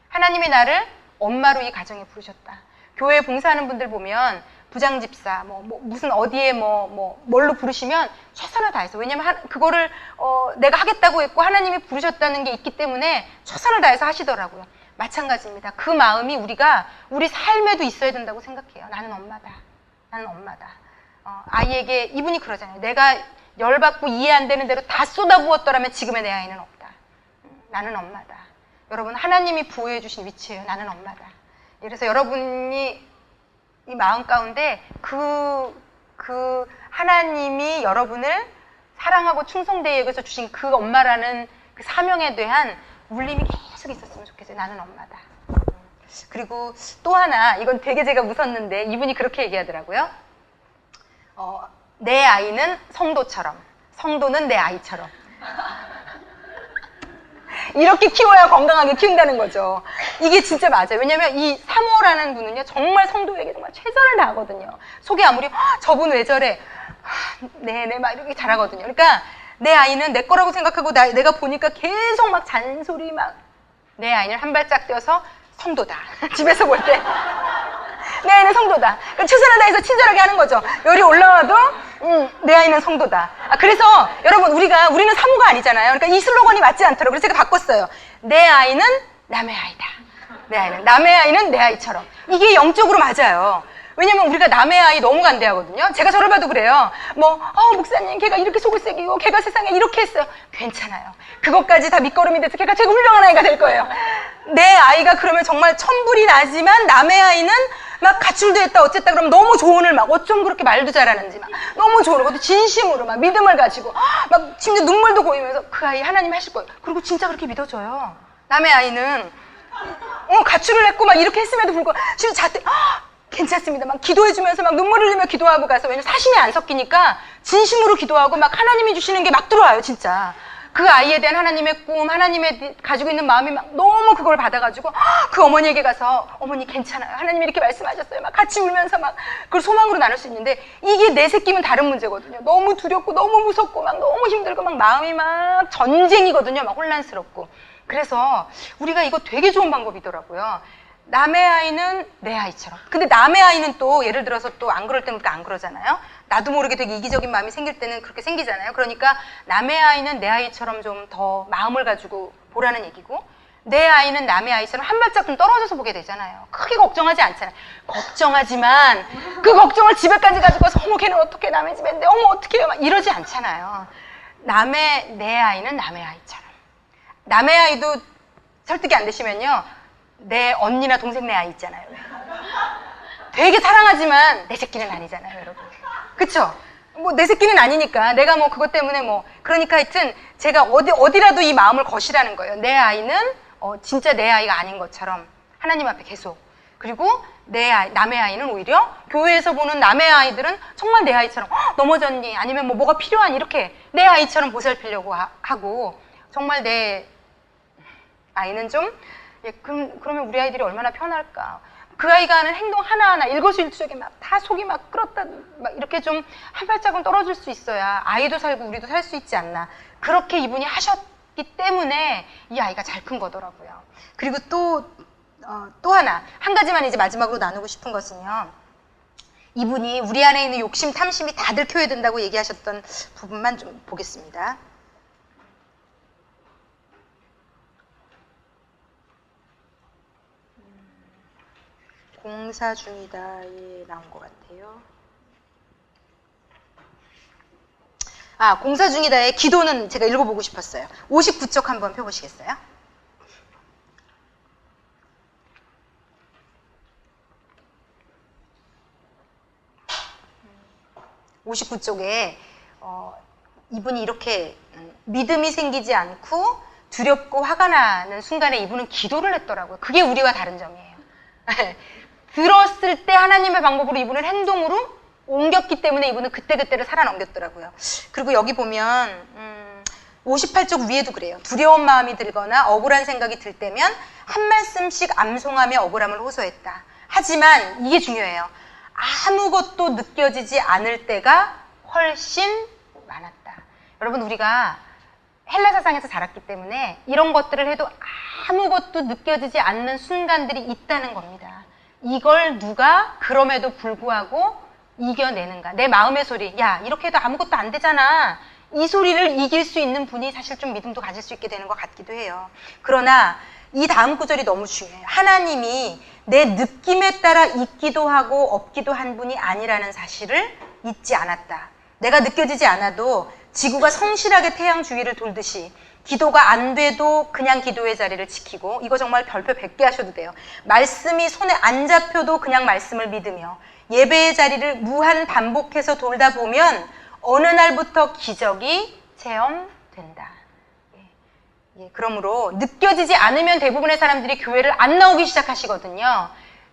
하나님이 나를 엄마로 이 가정에 부르셨다. 교회 봉사하는 분들 보면 부장집사, 무슨 어디에 뭘로 부르시면 최선을 다해서. 왜냐면 그거를, 내가 하겠다고 했고 하나님이 부르셨다는 게 있기 때문에 최선을 다해서 하시더라고요. 마찬가지입니다. 그 마음이 우리 삶에도 있어야 된다고 생각해요. 나는 엄마다. 나는 엄마다. 아이에게 이분이 그러잖아요. 내가 열받고 이해 안 되는 대로 다 쏟아부었더라면 지금의 내 아이는 없다. 나는 엄마다. 여러분, 하나님이 부여해 주신 위치예요. 나는 엄마다. 그래서 여러분이 이 마음 가운데 그 하나님이 여러분을 사랑하고 충성되게 여겨서 주신 그 엄마라는 그 사명에 대한 울림이 계속 있었으면 좋겠어요. 나는 엄마다. 그리고 또 하나, 이건 되게 제가 웃었는데 이분이 그렇게 얘기하더라고요. 내 아이는 성도처럼, 성도는 내 아이처럼. 이렇게 키워야 건강하게 키운다는 거죠. 이게 진짜 맞아요. 왜냐면 이 사모라는 분은요, 정말 성도에게 정말 최선을 다하거든요. 속이 아무리 저분 왜 저래, 네네 막 이렇게 잘하거든요. 그러니까 내 아이는 내 거라고 생각하고 내가 보니까 계속 막 잔소리 막. 내 아이는 한 발짝 뛰어서 성도다. 집에서 볼 때 내 아이는 성도다. 최선을 다해서 친절하게 하는 거죠. 열이 올라와도 내 아이는 성도다. 그래서 여러분, 우리는 사모가 아니잖아요. 그러니까 이 슬로건이 맞지 않더라고요. 그래서 제가 바꿨어요. 내 아이는 남의 아이다. 남의 아이는 내 아이처럼. 이게 영적으로 맞아요. 왜냐면 우리가 남의 아이 너무 간대하거든요. 제가 저를 봐도 그래요. 목사님, 걔가 이렇게 속을 새기고 걔가 세상에 이렇게 했어요. 괜찮아요. 그것까지 다 밑거름이 돼서 걔가 되게 훌륭한 아이가 될 거예요. 내 아이가 그러면 정말 천불이 나지만 남의 아이는 막 가출도 했다 어쨌다 그러면 너무 조언을 막 어쩜 그렇게 말도 잘하는지 막 너무 조언을, 그것도 진심으로 막 믿음을 가지고 막 심지어 눈물도 고이면서 그 아이 하나님 하실 거예요. 그리고 진짜 그렇게 믿어줘요. 남의 아이는 가출을 했고 막 이렇게 했음에도 불구하고 지금 자퇴 괜찮습니다. 막 기도해주면서 막 눈물 흘리며 기도하고 가서, 왜냐면 사심이 안 섞이니까 진심으로 기도하고 막 하나님이 주시는 게 막 들어와요, 진짜. 그 아이에 대한 하나님의 꿈, 하나님의 가지고 있는 마음이 막 너무 그걸 받아가지고 그 어머니에게 가서 어머니 괜찮아요. 하나님이 이렇게 말씀하셨어요. 막 같이 울면서 막 그걸 소망으로 나눌 수 있는데, 이게 내 새끼면 다른 문제거든요. 너무 두렵고 너무 무섭고 막 너무 힘들고 막 마음이 막 전쟁이거든요. 막 혼란스럽고. 그래서 우리가 이거 되게 좋은 방법이더라고요. 남의 아이는 내 아이처럼. 근데 남의 아이는 또 예를 들어서 또 안 그럴 때는 안 그러잖아요. 나도 모르게 되게 이기적인 마음이 생길 때는 그렇게 생기잖아요. 그러니까 남의 아이는 내 아이처럼 좀 더 마음을 가지고 보라는 얘기고, 내 아이는 남의 아이처럼 한 발짝 좀 떨어져서 보게 되잖아요. 크게 걱정하지 않잖아요. 걱정하지만 그 걱정을 집에까지 가지고 와서 어머 걔는 어떻게 남의 집인데 어머 어떻게 해요 막 이러지 않잖아요. 내 아이는 남의 아이처럼. 남의 아이도 설득이 안 되시면요, 내 언니나 동생 내 아이 있잖아요. 되게 사랑하지만 내 새끼는 아니잖아요, 여러분. 그쵸? 내 새끼는 아니니까 내가 그것 때문에 그러니까 하여튼 제가 어디라도 이 마음을 거시라는 거예요. 내 아이는 진짜 내 아이가 아닌 것처럼 하나님 앞에 계속. 그리고 남의 아이는 오히려 교회에서 보는 남의 아이들은 정말 내 아이처럼 넘어졌니? 아니면 뭐가 필요하니? 이렇게 내 아이처럼 보살피려고 하고, 정말 내 아이는 좀 그러면 우리 아이들이 얼마나 편할까? 그 아이가 하는 행동 하나하나 일거수일투족에 막 다 속이 막 끓었다 막 이렇게 좀 한 발짝은 떨어질 수 있어야 아이도 살고 우리도 살 수 있지 않나. 그렇게 이분이 하셨기 때문에 이 아이가 잘 큰 거더라고요. 그리고 또 또 하나, 한 가지만 이제 마지막으로 나누고 싶은 것은요. 이분이 우리 안에 있는 욕심, 탐심이 다 들켜야 된다고 얘기하셨던 부분만 좀 보겠습니다. 공사 중이다에 나온 것 같아요. 공사 중이다의 기도는 제가 읽어보고 싶었어요. 59쪽 한번 펴보시겠어요? (59쪽에) 이분이 이렇게 믿음이 생기지 않고 두렵고 화가 나는 순간에 이분은 기도를 했더라고요. 그게 우리와 다른 점이에요. 들었을 때 하나님의 방법으로 이분은 행동으로 옮겼기 때문에 이분은 그때그때를 살아넘겼더라고요. 그리고 여기 보면 58쪽 위에도 그래요. 두려운 마음이 들거나 억울한 생각이 들 때면 한 말씀씩 암송하며 억울함을 호소했다. 하지만 이게 중요해요. 아무것도 느껴지지 않을 때가 훨씬 많았다. 여러분, 우리가 헬라 사상에서 자랐기 때문에 이런 것들을 해도 아무것도 느껴지지 않는 순간들이 있다는 겁니다. 이걸 누가 그럼에도 불구하고 이겨내는가? 내 마음의 소리, 야, 이렇게 해도 아무것도 안 되잖아. 이 소리를 이길 수 있는 분이 사실 좀 믿음도 가질 수 있게 되는 것 같기도 해요. 그러나 이 다음 구절이 너무 중요해요. 하나님이 내 느낌에 따라 있기도 하고 없기도 한 분이 아니라는 사실을 잊지 않았다. 내가 느껴지지 않아도 지구가 성실하게 태양 주위를 돌듯이 기도가 안 돼도 그냥 기도의 자리를 지키고, 이거 정말 별표 100개 하셔도 돼요. 말씀이 손에 안 잡혀도 그냥 말씀을 믿으며 예배의 자리를 무한 반복해서 돌다 보면 어느 날부터 기적이 체험된다. 그러므로 느껴지지 않으면 대부분의 사람들이 교회를 안 나오기 시작하시거든요.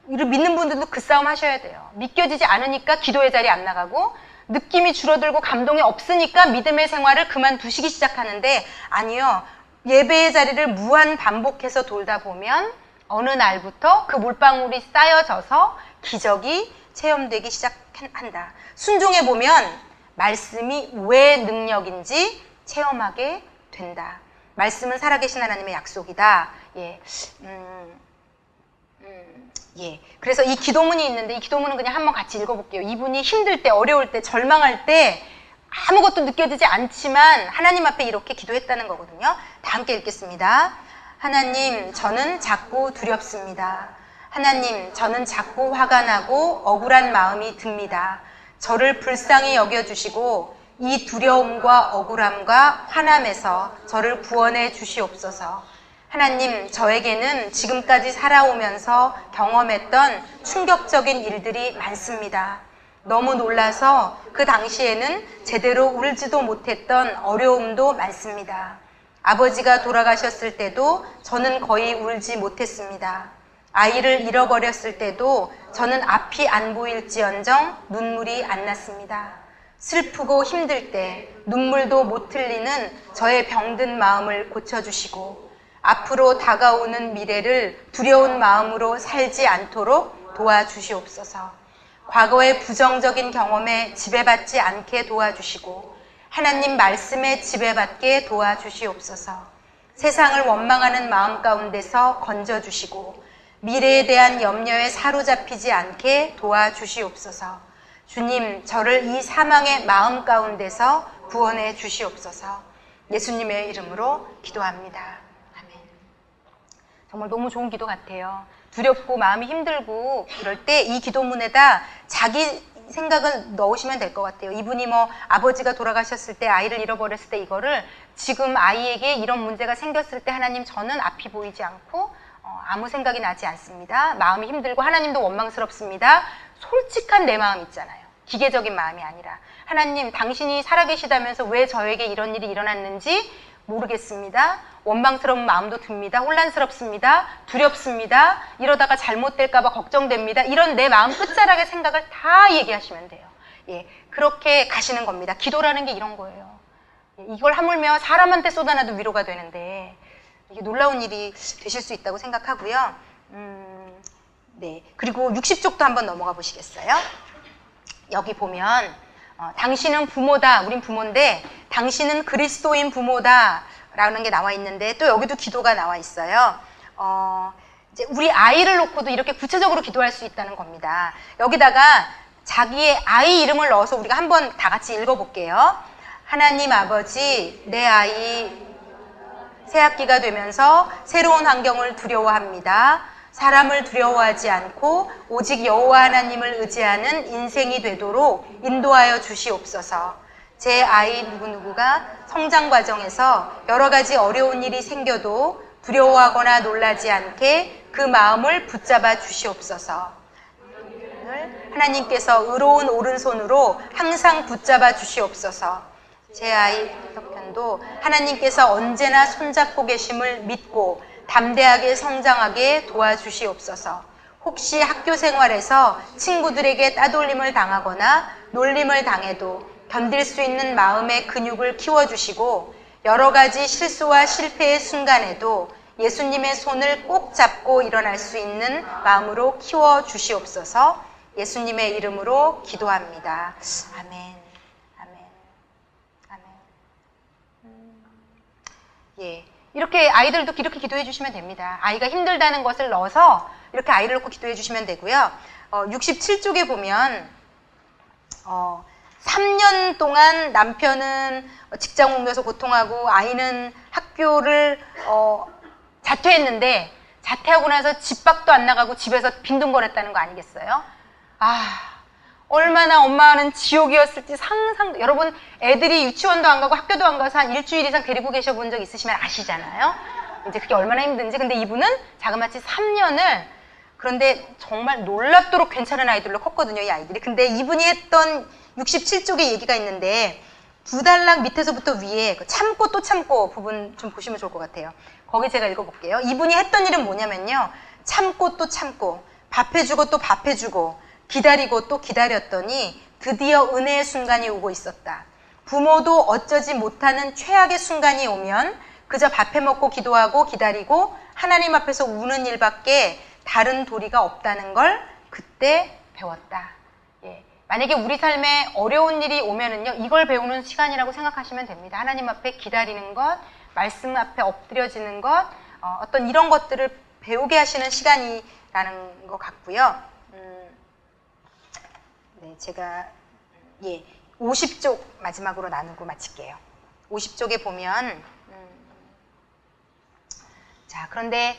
이를 믿는 분들도 그 싸움 하셔야 돼요. 믿겨지지 않으니까 기도의 자리에 안 나가고, 느낌이 줄어들고 감동이 없으니까 믿음의 생활을 그만두시기 시작하는데, 아니요. 예배의 자리를 무한 반복해서 돌다 보면 어느 날부터 그 물방울이 쌓여져서 기적이 체험되기 시작한다. 순종해 보면 말씀이 왜 능력인지 체험하게 된다. 말씀은 살아계신 하나님의 약속이다. 그래서 이 기도문이 있는데, 이 기도문은 그냥 한번 같이 읽어볼게요. 이분이 힘들 때, 어려울 때, 절망할 때 아무것도 느껴지지 않지만 하나님 앞에 이렇게 기도했다는 거거든요. 다 함께 읽겠습니다. 하나님, 저는 자꾸 두렵습니다. 하나님, 저는 자꾸 화가 나고 억울한 마음이 듭니다. 저를 불쌍히 여겨주시고 이 두려움과 억울함과 화남에서 저를 구원해 주시옵소서. 하나님, 저에게는 지금까지 살아오면서 경험했던 충격적인 일들이 많습니다. 너무 놀라서 그 당시에는 제대로 울지도 못했던 어려움도 많습니다. 아버지가 돌아가셨을 때도 저는 거의 울지 못했습니다. 아이를 잃어버렸을 때도 저는 앞이 안 보일지언정 눈물이 안 났습니다. 슬프고 힘들 때 눈물도 못 흘리는 저의 병든 마음을 고쳐주시고 앞으로 다가오는 미래를 두려운 마음으로 살지 않도록 도와주시옵소서. 과거의 부정적인 경험에 지배받지 않게 도와주시고 하나님 말씀에 지배받게 도와주시옵소서. 세상을 원망하는 마음 가운데서 건져주시고 미래에 대한 염려에 사로잡히지 않게 도와주시옵소서. 주님, 저를 이 사망의 마음 가운데서 구원해 주시옵소서. 예수님의 이름으로 기도합니다. 아멘. 정말 너무 좋은 기도 같아요. 두렵고 마음이 힘들고 그럴 때 이 기도문에다 자기 생각을 넣으시면 될 것 같아요. 이분이 아버지가 돌아가셨을 때, 아이를 잃어버렸을 때 이거를 지금 아이에게 이런 문제가 생겼을 때 하나님, 저는 앞이 보이지 않고 아무 생각이 나지 않습니다. 마음이 힘들고 하나님도 원망스럽습니다. 솔직한 내 마음 있잖아요. 기계적인 마음이 아니라 하나님, 당신이 살아계시다면서 왜 저에게 이런 일이 일어났는지 모르겠습니다. 원망스러운 마음도 듭니다. 혼란스럽습니다. 두렵습니다. 이러다가 잘못될까 봐 걱정됩니다. 이런 내 마음 끝자락의 생각을 다 얘기하시면 돼요. 그렇게 가시는 겁니다. 기도라는 게 이런 거예요. 이걸 하물며 사람한테 쏟아놔도 위로가 되는데 이게 놀라운 일이 되실 수 있다고 생각하고요. 네. 그리고 60쪽도 한번 넘어가 보시겠어요? 여기 보면 당신은 부모다. 우린 부모인데 당신은 그리스도인 부모다 라는 게 나와 있는데, 또 여기도 기도가 나와 있어요. 이제 우리 아이를 놓고도 이렇게 구체적으로 기도할 수 있다는 겁니다. 여기다가 자기의 아이 이름을 넣어서 우리가 한번 다 같이 읽어볼게요. 하나님 아버지, 내 아이 새학기가 되면서 새로운 환경을 두려워합니다. 사람을 두려워하지 않고 오직 여호와 하나님을 의지하는 인생이 되도록 인도하여 주시옵소서. 제 아이 누구누구가 성장 과정에서 여러 가지 어려운 일이 생겨도 두려워하거나 놀라지 않게 그 마음을 붙잡아 주시옵소서. 하나님께서 의로운 오른손으로 항상 붙잡아 주시옵소서. 제 아이 덕현도 하나님께서 언제나 손잡고 계심을 믿고 담대하게 성장하게 도와주시옵소서. 혹시 학교 생활에서 친구들에게 따돌림을 당하거나 놀림을 당해도 견딜 수 있는 마음의 근육을 키워주시고 여러 가지 실수와 실패의 순간에도 예수님의 손을 꼭 잡고 일어날 수 있는 마음으로 키워주시옵소서. 예수님의 이름으로 기도합니다. 아멘. 예, 이렇게 아이들도 이렇게 기도해 주시면 됩니다. 아이가 힘들다는 것을 넣어서 이렇게 아이를 놓고 기도해 주시면 되고요. 67쪽에 보면 3년 동안 남편은 직장 옮겨서 고통하고 아이는 학교를 자퇴했는데 자퇴하고 나서 집 밖도 안 나가고 집에서 빈둥거렸다는 거 아니겠어요? 얼마나 엄마는 지옥이었을지 여러분 애들이 유치원도 안 가고 학교도 안 가서 한 일주일 이상 데리고 계셔 본 적 있으시면 아시잖아요. 이제 그게 얼마나 힘든지. 근데 이분은 자그마치 3년을 그런데 정말 놀랍도록 괜찮은 아이들로 컸거든요, 이 아이들이. 근데 이분이 했던 67쪽의 얘기가 있는데 2단락 밑에서부터 위에 참고 또 참고 부분 좀 보시면 좋을 것 같아요. 거기 제가 읽어볼게요. 이분이 했던 일은 뭐냐면요. 참고 또 참고 밥해주고 또 밥해주고 기다리고 또 기다렸더니 드디어 은혜의 순간이 오고 있었다. 부모도 어쩌지 못하는 최악의 순간이 오면 그저 밥해 먹고 기도하고 기다리고 하나님 앞에서 우는 일밖에 다른 도리가 없다는 걸 그때 배웠다. 예. 만약에 우리 삶에 어려운 일이 오면은요, 이걸 배우는 시간이라고 생각하시면 됩니다. 하나님 앞에 기다리는 것, 말씀 앞에 엎드려지는 것, 어떤 이런 것들을 배우게 하시는 시간이라는 것 같고요. 네, 제가 50쪽 마지막으로 나누고 마칠게요. 50쪽에 보면 자, 그런데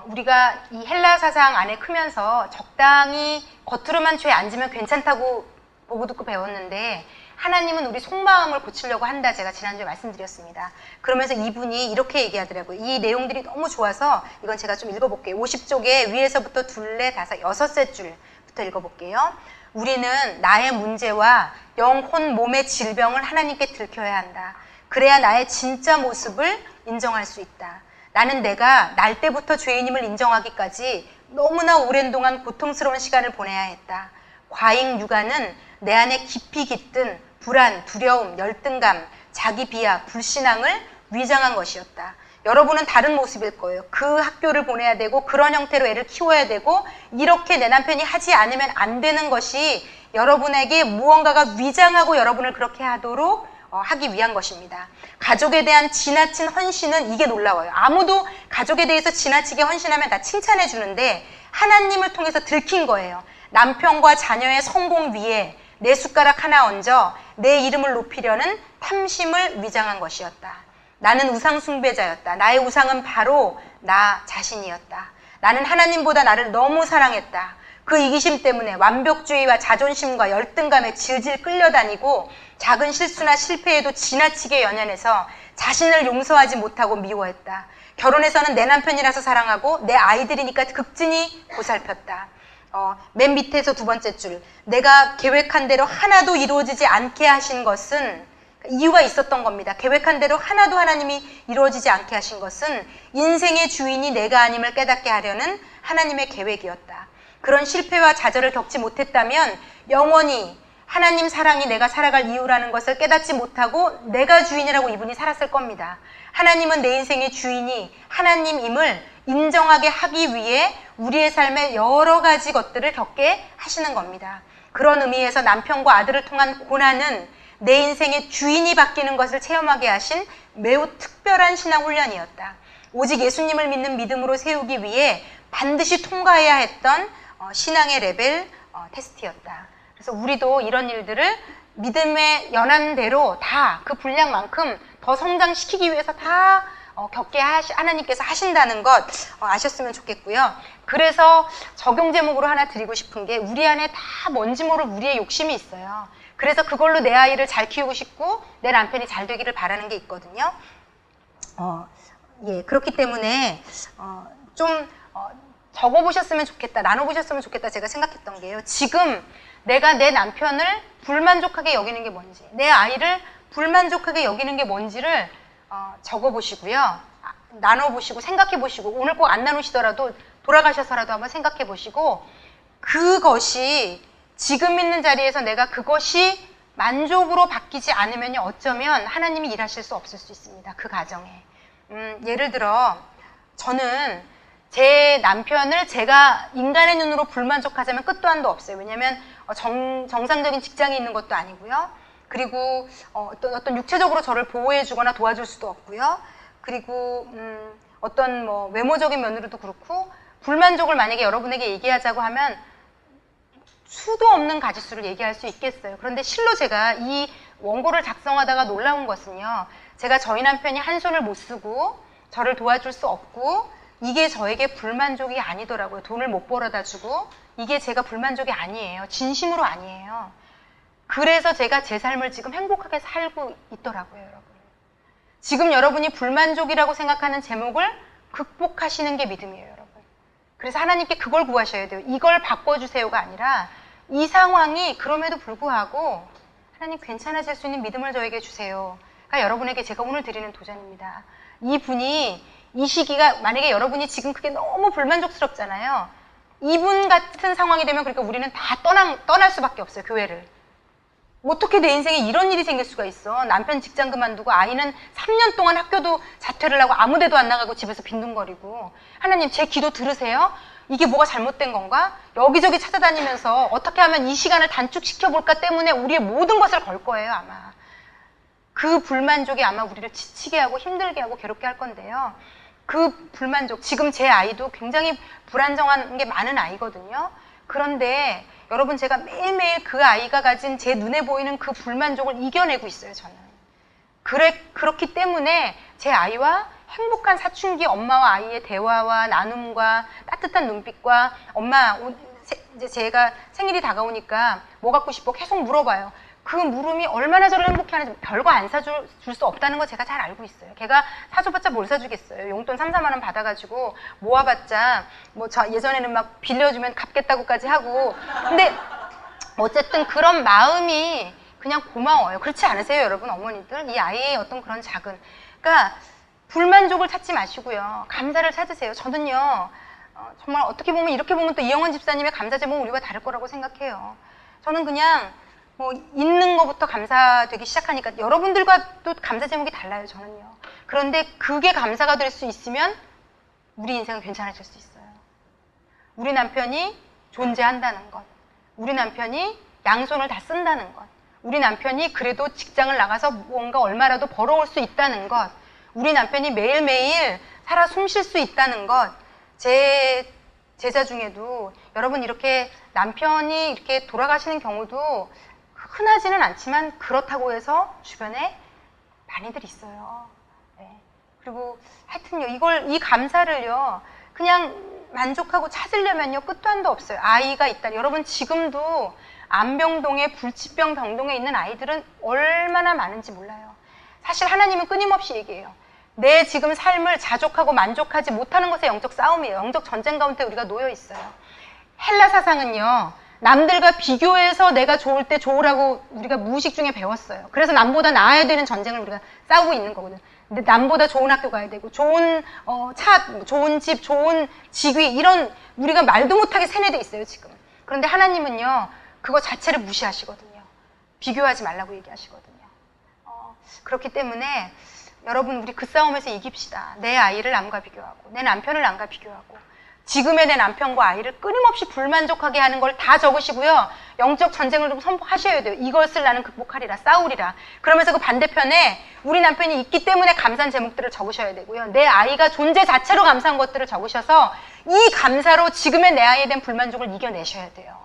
우리가 이 헬라 사상 안에 크면서 적당히 겉으로만 죄 안 지면 괜찮다고 보고 듣고 배웠는데 하나님은 우리 속마음을 고치려고 한다, 제가 지난주에 말씀드렸습니다. 그러면서 이분이 이렇게 얘기하더라고요. 이 내용들이 너무 좋아서 이건 제가 좀 읽어볼게요. 50쪽에 위에서부터 둘레, 다섯, 여섯째 줄부터 읽어볼게요. 우리는 나의 문제와 영혼, 몸의 질병을 하나님께 들켜야 한다. 그래야 나의 진짜 모습을 인정할 수 있다. 나는 내가 날 때부터 죄인임을 인정하기까지 너무나 오랜 동안 고통스러운 시간을 보내야 했다. 과잉 육아는 내 안에 깊이 깃든 불안, 두려움, 열등감, 자기 비하, 불신앙을 위장한 것이었다. 여러분은 다른 모습일 거예요. 그 학교를 보내야 되고 그런 형태로 애를 키워야 되고 이렇게 내 남편이 하지 않으면 안 되는 것이 여러분에게 무언가가 위장하고 여러분을 그렇게 하도록 하기 위한 것입니다. 가족에 대한 지나친 헌신은 이게 놀라워요. 아무도 가족에 대해서 지나치게 헌신하면 다 칭찬해 주는데 하나님을 통해서 들킨 거예요. 남편과 자녀의 성공 위에 내 숟가락 하나 얹어 내 이름을 높이려는 탐심을 위장한 것이었다. 나는 우상 숭배자였다. 나의 우상은 바로 나 자신이었다. 나는 하나님보다 나를 너무 사랑했다. 그 이기심 때문에 완벽주의와 자존심과 열등감에 질질 끌려다니고 작은 실수나 실패에도 지나치게 연연해서 자신을 용서하지 못하고 미워했다. 결혼해서는 내 남편이라서 사랑하고 내 아이들이니까 극진히 보살폈다. 맨 밑에서 두 번째 줄, 내가 계획한 대로 하나도 이루어지지 않게 하신 것은 이유가 있었던 겁니다. 계획한 대로 하나도 하나님이 이루어지지 않게 하신 것은 인생의 주인이 내가 아님을 깨닫게 하려는 하나님의 계획이었다. 그런 실패와 좌절을 겪지 못했다면 영원히 하나님 사랑이 내가 살아갈 이유라는 것을 깨닫지 못하고 내가 주인이라고 이분이 살았을 겁니다. 하나님은 내 인생의 주인이 하나님임을 인정하게 하기 위해 우리의 삶에 여러 가지 것들을 겪게 하시는 겁니다. 그런 의미에서 남편과 아들을 통한 고난은 내 인생의 주인이 바뀌는 것을 체험하게 하신 매우 특별한 신앙 훈련이었다. 오직 예수님을 믿는 믿음으로 세우기 위해 반드시 통과해야 했던 신앙의 레벨 테스트였다. 그래서 우리도 이런 일들을 믿음의 연한대로 다 그 분량만큼 더 성장시키기 위해서 다 겪게 하나님께서 하신다는 것 아셨으면 좋겠고요. 그래서 적용 제목으로 하나 드리고 싶은 게 우리 안에 다 뭔지 모를 우리의 욕심이 있어요. 그래서 그걸로 내 아이를 잘 키우고 싶고 내 남편이 잘 되기를 바라는 게 있거든요. 예, 그렇기 때문에 좀 적어보셨으면 좋겠다, 나눠보셨으면 좋겠다 제가 생각했던 게요. 지금 내가 내 남편을 불만족하게 여기는 게 뭔지, 내 아이를 불만족하게 여기는 게 뭔지를 적어보시고요. 나눠보시고 생각해보시고, 오늘 꼭 안 나누시더라도 돌아가셔서라도 한번 생각해보시고, 그것이 지금 있는 자리에서 내가 그것이 만족으로 바뀌지 않으면 어쩌면 하나님이 일하실 수 없을 수 있습니다. 그 가정에. 예를 들어 저는 제 남편을 제가 인간의 눈으로 불만족하자면 끝도 한도 없어요. 왜냐하면 정상적인 직장에 있는 것도 아니고요. 그리고 어떤 육체적으로 저를 보호해주거나 도와줄 수도 없고요. 그리고 어떤 뭐 외모적인 면으로도 그렇고, 불만족을 만약에 여러분에게 얘기하자고 하면 수도 없는 가지수를 얘기할 수 있겠어요. 그런데 실로 제가 이 원고를 작성하다가 놀라운 것은요, 제가 저희 남편이 한 손을 못 쓰고 저를 도와줄 수 없고 이게 저에게 불만족이 아니더라고요. 돈을 못 벌어다 주고 이게 제가 불만족이 아니에요. 진심으로 아니에요. 그래서 제가 제 삶을 지금 행복하게 살고 있더라고요, 여러분. 지금 여러분이 불만족이라고 생각하는 제목을 극복하시는 게 믿음이에요, 여러분. 그래서 하나님께 그걸 구하셔야 돼요. 이걸 바꿔주세요가 아니라 이 상황이 그럼에도 불구하고 하나님 괜찮아질 수 있는 믿음을 저에게 주세요. 가 여러분에게 제가 오늘 드리는 도전입니다. 이분이 이 시기가 만약에 여러분이 지금 그게 너무 불만족스럽잖아요. 이분 같은 상황이 되면 그러니까 우리는 다 떠날 수밖에 없어요, 교회를. 어떻게 내 인생에 이런 일이 생길 수가 있어. 남편 직장 그만두고 아이는 3년 동안 학교도 자퇴를 하고 아무 데도 안 나가고 집에서 빈둥거리고. 하나님 제 기도 들으세요? 이게 뭐가 잘못된 건가? 여기저기 찾아다니면서 어떻게 하면 이 시간을 단축시켜볼까 때문에 우리의 모든 것을 걸 거예요, 아마. 그 불만족이 아마 우리를 지치게 하고 힘들게 하고 괴롭게 할 건데요. 그 불만족, 지금 제 아이도 굉장히 불안정한 게 많은 아이거든요. 그런데 여러분, 제가 매일매일 그 아이가 가진 제 눈에 보이는 그 불만족을 이겨내고 있어요, 저는. 그렇기 때문에 제 아이와 행복한 사춘기 엄마와 아이의 대화와 나눔과 따뜻한 눈빛과, 엄마, 이제 제가 생일이 다가오니까 뭐 갖고 싶어? 계속 물어봐요. 그 물음이 얼마나 저를 행복해 하는지. 별거 안 사줄 수 없다는 거 제가 잘 알고 있어요. 걔가 사줘봤자 뭘 사주겠어요. 용돈 3, 4만 원 받아가지고 모아봤자 뭐 예전에는 막 빌려주면 갚겠다고까지 하고. 근데 어쨌든 그런 마음이 그냥 고마워요. 그렇지 않으세요, 여러분? 어머니들, 이 아이의 어떤 그런 작은, 그러니까 불만족을 찾지 마시고요, 감사를 찾으세요. 저는요, 정말 어떻게 보면, 이렇게 보면 또 이영원 집사님의 감사 제목은 우리가 다를 거라고 생각해요. 저는 그냥 뭐 있는 것부터 감사되기 시작하니까 여러분들과 또 감사 제목이 달라요, 저는요. 그런데 그게 감사가 될 수 있으면 우리 인생은 괜찮아질 수 있어요. 우리 남편이 존재한다는 것, 우리 남편이 양손을 다 쓴다는 것, 우리 남편이 그래도 직장을 나가서 뭔가 얼마라도 벌어올 수 있다는 것, 우리 남편이 매일매일 살아 숨 쉴 수 있다는 것. 제 제자 중에도 여러분, 이렇게 남편이 이렇게 돌아가시는 경우도 흔하지는 않지만 그렇다고 해서 주변에 많이들 있어요. 네. 그리고 하여튼요, 이 감사를요, 그냥 만족하고 찾으려면요, 끝도 한도 없어요. 아이가 있다. 여러분, 지금도 안병동에, 불치병 병동에 있는 아이들은 얼마나 많은지 몰라요. 사실 하나님은 끊임없이 얘기해요. 내 지금 삶을 자족하고 만족하지 못하는 것의 영적 싸움이에요. 영적 전쟁 가운데 우리가 놓여 있어요. 헬라 사상은요, 남들과 비교해서 내가 좋을 때 좋으라고 우리가 무의식 중에 배웠어요. 그래서 남보다 나아야 되는 전쟁을 우리가 싸우고 있는 거거든. 근데 남보다 좋은 학교 가야 되고, 좋은 차, 좋은 집, 좋은 직위, 이런 우리가 말도 못하게 세뇌돼 있어요, 지금. 그런데 하나님은요, 그거 자체를 무시하시거든요. 비교하지 말라고 얘기하시거든요. 그렇기 때문에 여러분, 우리 그 싸움에서 이깁시다. 내 아이를 남과 비교하고, 내 남편을 남과 비교하고, 지금의 내 남편과 아이를 끊임없이 불만족하게 하는 걸 다 적으시고요. 영적 전쟁을 좀 선포하셔야 돼요. 이것을 나는 극복하리라, 싸우리라. 그러면서 그 반대편에 우리 남편이 있기 때문에 감사한 제목들을 적으셔야 되고요. 내 아이가 존재 자체로 감사한 것들을 적으셔서 이 감사로 지금의 내 아이에 대한 불만족을 이겨내셔야 돼요.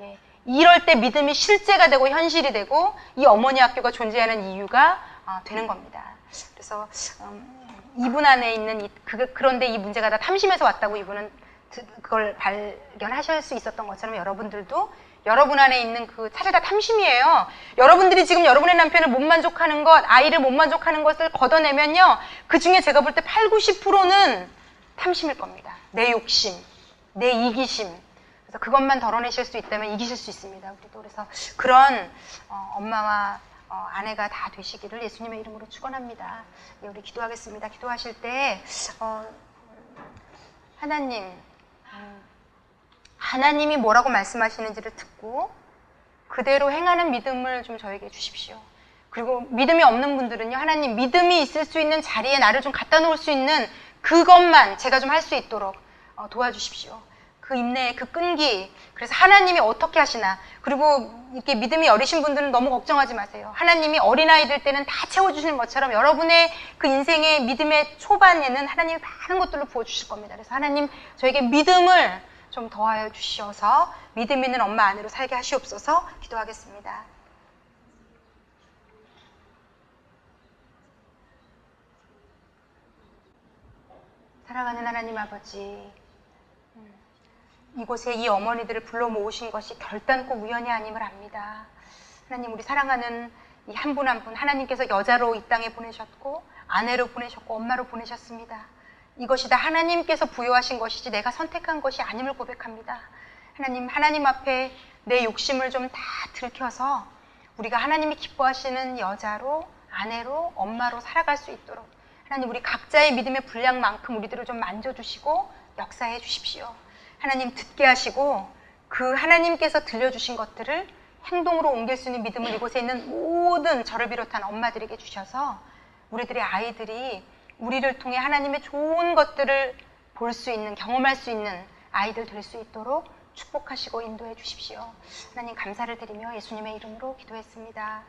예. 이럴 때 믿음이 실제가 되고 현실이 되고 이 어머니 학교가 존재하는 이유가 되는 겁니다. 그래서 이분 안에 있는 그런데 이 문제가 다 탐심에서 왔다고 이분은 그걸 발견하실 수 있었던 것처럼 여러분들도 여러분 안에 있는 그 사실 다 탐심이에요. 여러분들이 지금 여러분의 남편을 못 만족하는 것, 아이를 못 만족하는 것을 걷어내면요, 그 중에 제가 볼 때 8, 90%는 탐심일 겁니다. 내 욕심, 내 이기심. 그래서 그것만 덜어내실 수 있다면 이기실 수 있습니다. 우리도 그래서 그런 엄마와 아내가 다 되시기를 예수님의 이름으로 축원합니다. 예, 우리 기도하겠습니다. 기도하실 때 하나님이 뭐라고 말씀하시는지를 듣고 그대로 행하는 믿음을 좀 저에게 주십시오. 그리고 믿음이 없는 분들은요, 하나님 믿음이 있을 수 있는 자리에 나를 좀 갖다 놓을 수 있는 그것만 제가 좀 할 수 있도록 도와주십시오. 그 인내, 그 끈기. 그래서 하나님이 어떻게 하시나. 그리고 이렇게 믿음이 어리신 분들은 너무 걱정하지 마세요. 하나님이 어린아이들 때는 다 채워주시는 것처럼 여러분의 그 인생의 믿음의 초반에는 하나님이 많은 것들로 부어주실 겁니다. 그래서 하나님 저에게 믿음을 좀 더하여 주셔서 믿음 있는 엄마 아내로 살게 하시옵소서. 기도하겠습니다. 사랑하는 하나님 아버지, 이곳에 이 어머니들을 불러 모으신 것이 결단코 우연이 아님을 압니다. 하나님, 우리 사랑하는 이 한 분 한 분 하나님께서 여자로 이 땅에 보내셨고 아내로 보내셨고 엄마로 보내셨습니다. 이것이 다 하나님께서 부여하신 것이지 내가 선택한 것이 아님을 고백합니다. 하나님 앞에 내 욕심을 좀 다 들켜서 우리가 하나님이 기뻐하시는 여자로, 아내로, 엄마로 살아갈 수 있도록 하나님, 우리 각자의 믿음의 분량만큼 우리들을 좀 만져주시고 역사해 주십시오. 하나님, 듣게 하시고 그 하나님께서 들려주신 것들을 행동으로 옮길 수 있는 믿음을 이곳에 있는 모든 저를 비롯한 엄마들에게 주셔서 우리들의 아이들이 우리를 통해 하나님의 좋은 것들을 볼 수 있는, 경험할 수 있는 아이들 될 수 있도록 축복하시고 인도해 주십시오. 하나님, 감사를 드리며 예수님의 이름으로 기도했습니다.